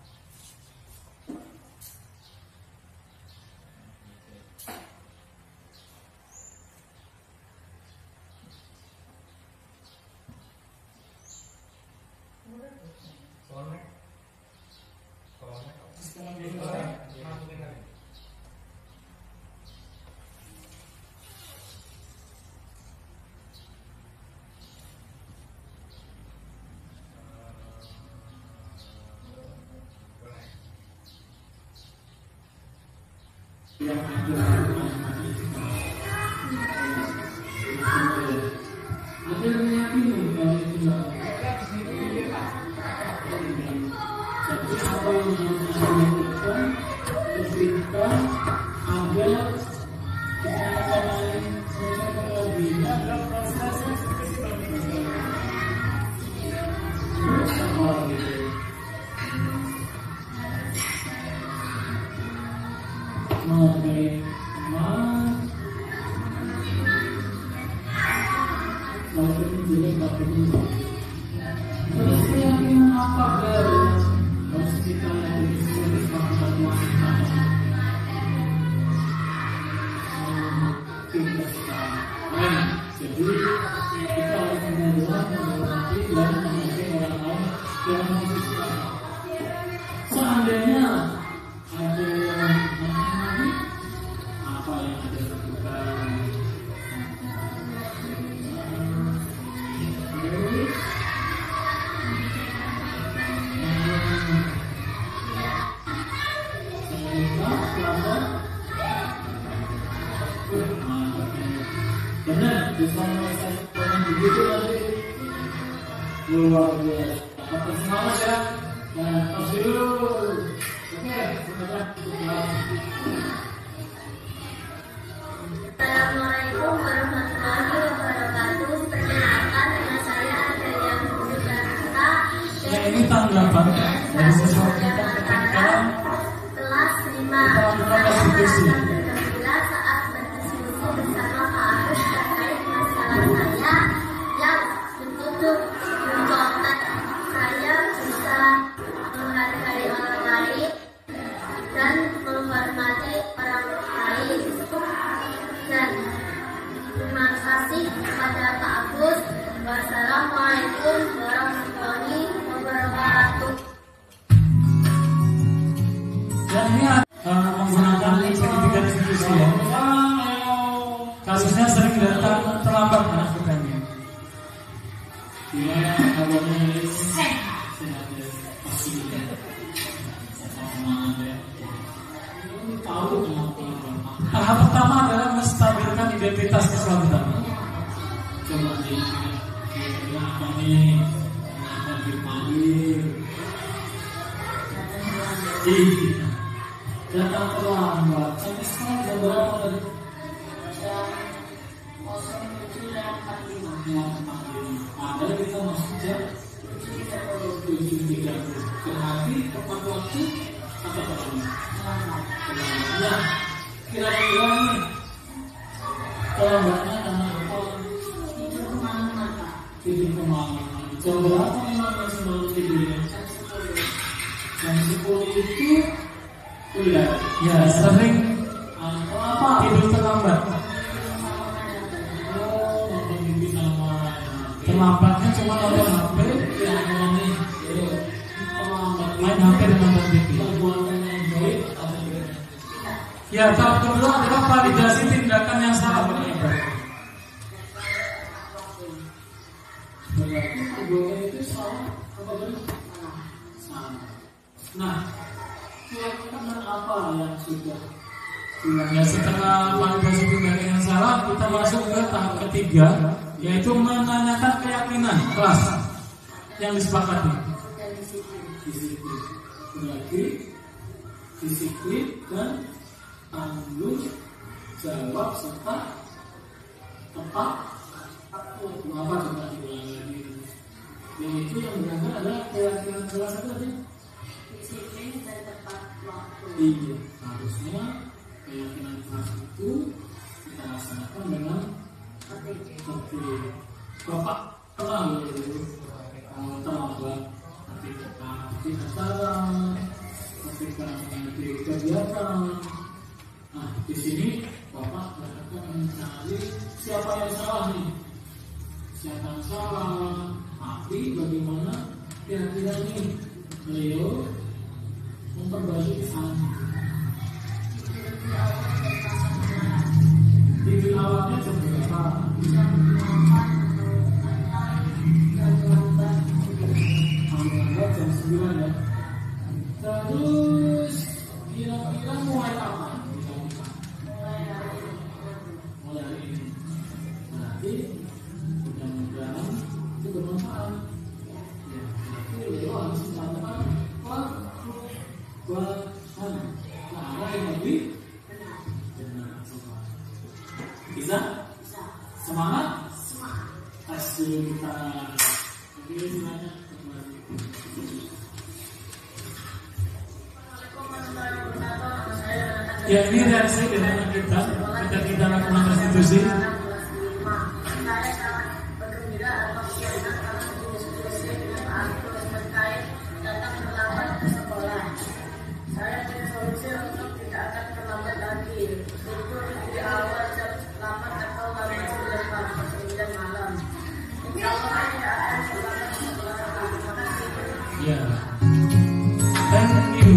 Assalamualaikum warahmatullahi wabarakatuh. Perkenalkan, nama saya Adelia Purwita. Ya, ini tanggapan dari sesuatu kita ketika kelas 5 restitusi. saat berdiskusi bersama Pak Agus terkait masalah saya yang ditutup mencontek saya bisa menghargai orang lain dan menghormati orang lain. Dan terima kasih kepada Pak Agus. Wassalamualaikum warahmatullahi wabarakatuh. Dan ini menggunakan sertifikat restitusi ya. Kasusnya sering datang terlambat anak kita ini. Dia awalnya tahap pertama adalah menstabilkan identitas keselamatan. Coba apa nih? Datang terlambat. Sampai sekarang sudah berapa tadi? Ada kita masuk jam 7.30. Berarti tepat waktu apa tadi? Ya, kira-kira nih terlambatnya karena apa? Tidur kemana-mana. Jam berapa memang semalam tidurnya? Jam 10 itu kuliah. Ya, sering apa? Tidur terlambat. Terlambatnya cuma nonton HP, main HP dan nonton TV. Ya, tahap kedua adalah validasi tindakan yang salah. Berarti perbuatan itu salah apa benar? Salah. Nah, kira-kira apa yang sudah? Ya, setelah validasi tindakan yang salah, kita masuk ke tahap ketiga, yaitu menanyakan keyakinan kelas yang disepakati. Disiplin, berarti disiplin dan tanggung jawab serta tepat waktu. Apa coba diulang lagi? Yaitu yang benar adalah keyakinan kelas tadi. Disiplin dan tepat waktu. Iya, harusnya keyakinan kelas itu kita laksanakan dengan tertib. Bapak tenang dulu, terlambat ketika acara, ketika menghadiri kegiatan. Nah, di sini Bapak akan mencari siapa yang salah nih, siapa yang salah. Tapi bagaimana kira-kira nih beliau memperbaiki kesalahan. Titik awalnya jam berapa? Jam 9 ya. Terus kira-kira mulai kapan? Mulai hari ini. Berarti mudah-mudahan itu bermanfaat. Ya, tapi beliau harus melakukan perubahan. Nah, ada yang lebih benar. Bisa? Semangat? Tes dulu kita. Oke, semuanya. Ya, ini reaksi dari kita lakukan restitusi. Saya sangat bergembira atas kegiatan karena diskusi dengan ahli terkait datang terlambat ke sekolah. Saya punya solusi untuk tidak akan terlambat lagi. Itu di awal jam 8 atau lambat 9 malam. Insya Allah tidak akan terlambat ke sekolah lagi. Terima kasih. Ya, thank you.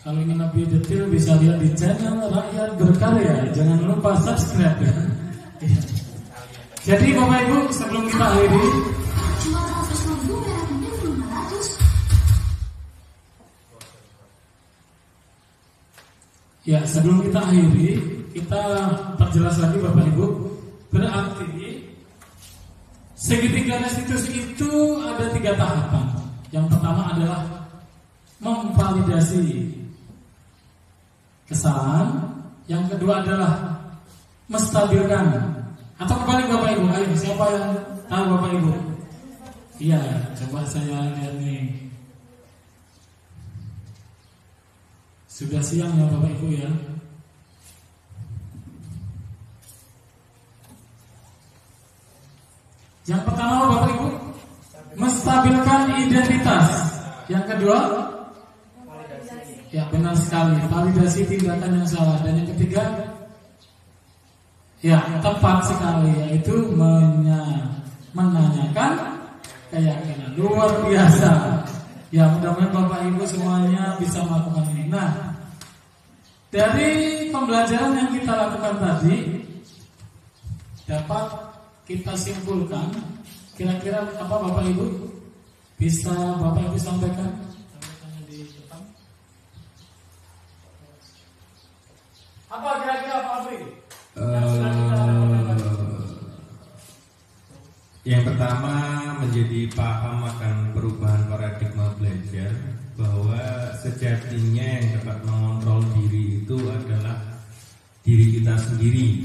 Kalau ingin lebih detail bisa lihat di channel Rakyat Berkarya. Jangan lupa subscribe ya. Jadi Bapak Ibu, sebelum kita akhiri, ya sebelum kita akhiri, kita perjelas lagi Bapak Ibu. Berarti segitiga restitusi itu ada 3 tahapan. Yang pertama adalah memvalidasi kesalahan, yang kedua adalah menstabilkan. Atau kembali Bapak Ibu, ayo siapa yang tahu Bapak Ibu? Iya, coba saya lihat nih. Sudah siang ya Bapak Ibu ya. Yang pertama Bapak Ibu, menstabilkan identitas. Yang kedua, ya benar sekali, validasi tindakan yang salah. Dan yang ketiga, ya tepat sekali, yaitu menanyakan keyakinan. Luar biasa. Ya mudah-mudahan Bapak Ibu semuanya bisa melakukan ini. Nah, dari pembelajaran yang kita lakukan tadi dapat kita simpulkan kira-kira apa Bapak Ibu bisa Bapak Ibu sampaikan? Apa kira-kira Pak Afri? Yang pertama menjadi paham akan perubahan paradigma belajar, bahwa sejatinya yang dapat mengontrol diri itu adalah diri kita sendiri.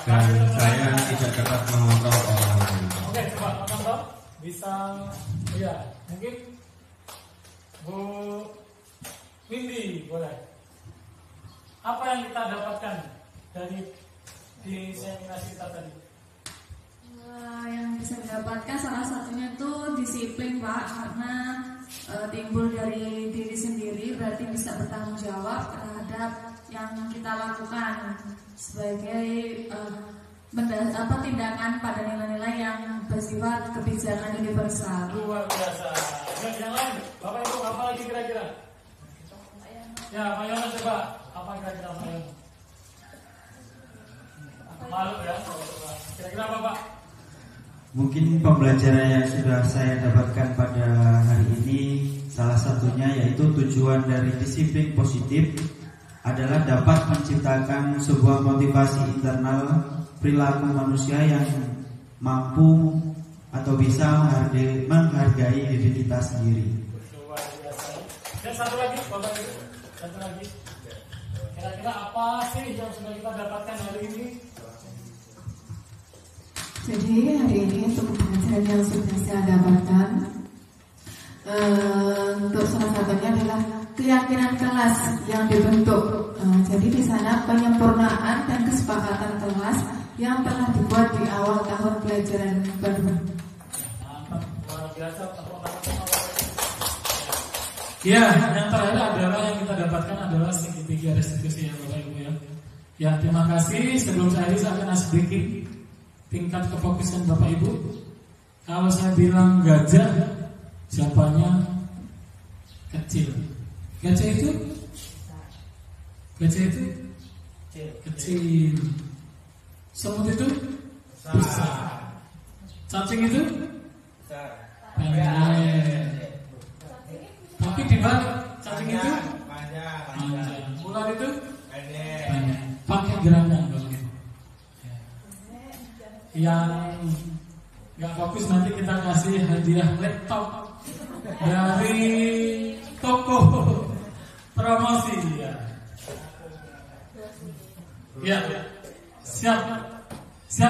Dan saya tidak dapat mengontrol orang lain. Oke, coba teman-teman bisa ya mungkin Bu Windy boleh. Apa yang kita dapatkan dari diseminasi kita tadi? Yang bisa didapatkan salah satunya itu disiplin Pak, karena timbul dari diri sendiri, berarti bisa bertanggung jawab terhadap yang kita lakukan sebagai tindakan pada nilai-nilai yang bersifat kebijakan universal. Luar biasa. Yang lain, Bapak Ibu apa lagi kira-kira? Ya, Pak Yono coba. Apa kira-kira Pak Yono? Malu ya. Kira-kira apa Pak? Mungkin pembelajaran yang sudah saya dapatkan pada hari ini salah satunya yaitu tujuan dari disiplin positif adalah dapat menciptakan sebuah motivasi internal perilaku manusia yang mampu atau bisa menghargai diri kita sendiri. Luar biasa. Dan satu lagi, Bapak Ibu, satu lagi. Kira-kira apa sih yang sudah kita dapatkan hari ini? Jadi hari ini untuk pembelajaran yang sudah saya dapatkan, untuk salah satunya adalah keyakinan kelas yang dibentuk. Jadi di sana penyempurnaan dan kesepakatan kelas yang telah dibuat di awal tahun pelajaran baru. Luar biasa. Ya, yang terakhir adalah yang kita dapatkan adalah segitiga restitusi ya Bapak Ibu ya. Ya, terima kasih. Sebelum saya akan sedikit tingkat kefokusan Bapak Ibu. Kalau saya bilang gajah, siapanya kecil. Gajah itu kecil. Semut itu besar. Cacing itu pendek. Tapi di balik cacing itu panjang. Ular itu pendek. Pakai gerangan begitu. Yang nggak fokus nanti kita kasih hadiah laptop dari toko promosi ya. Ya, siap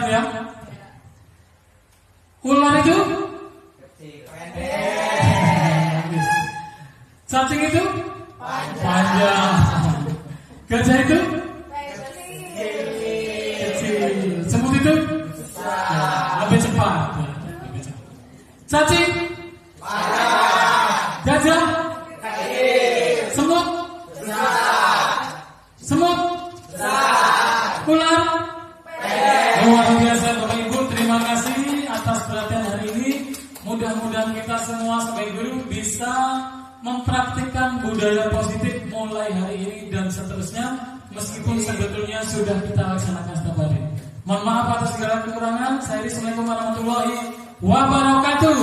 ya. Ular itu cacing itu panjang. Gajah itu kecil. Semut itu lebih cepat. Cacing gajah semut ular. Luar biasa Bapak Ibu, terima kasih atas perhatian hari ini. Mudah-mudahan kita semua sebagai guru bisa mempraktikkan budaya positif mulai hari ini dan seterusnya, meskipun sebetulnya sudah kita laksanakan setiap hari. Mohon maaf atas segala kekurangan. Assalamualaikum warahmatullahi wabarakatuh.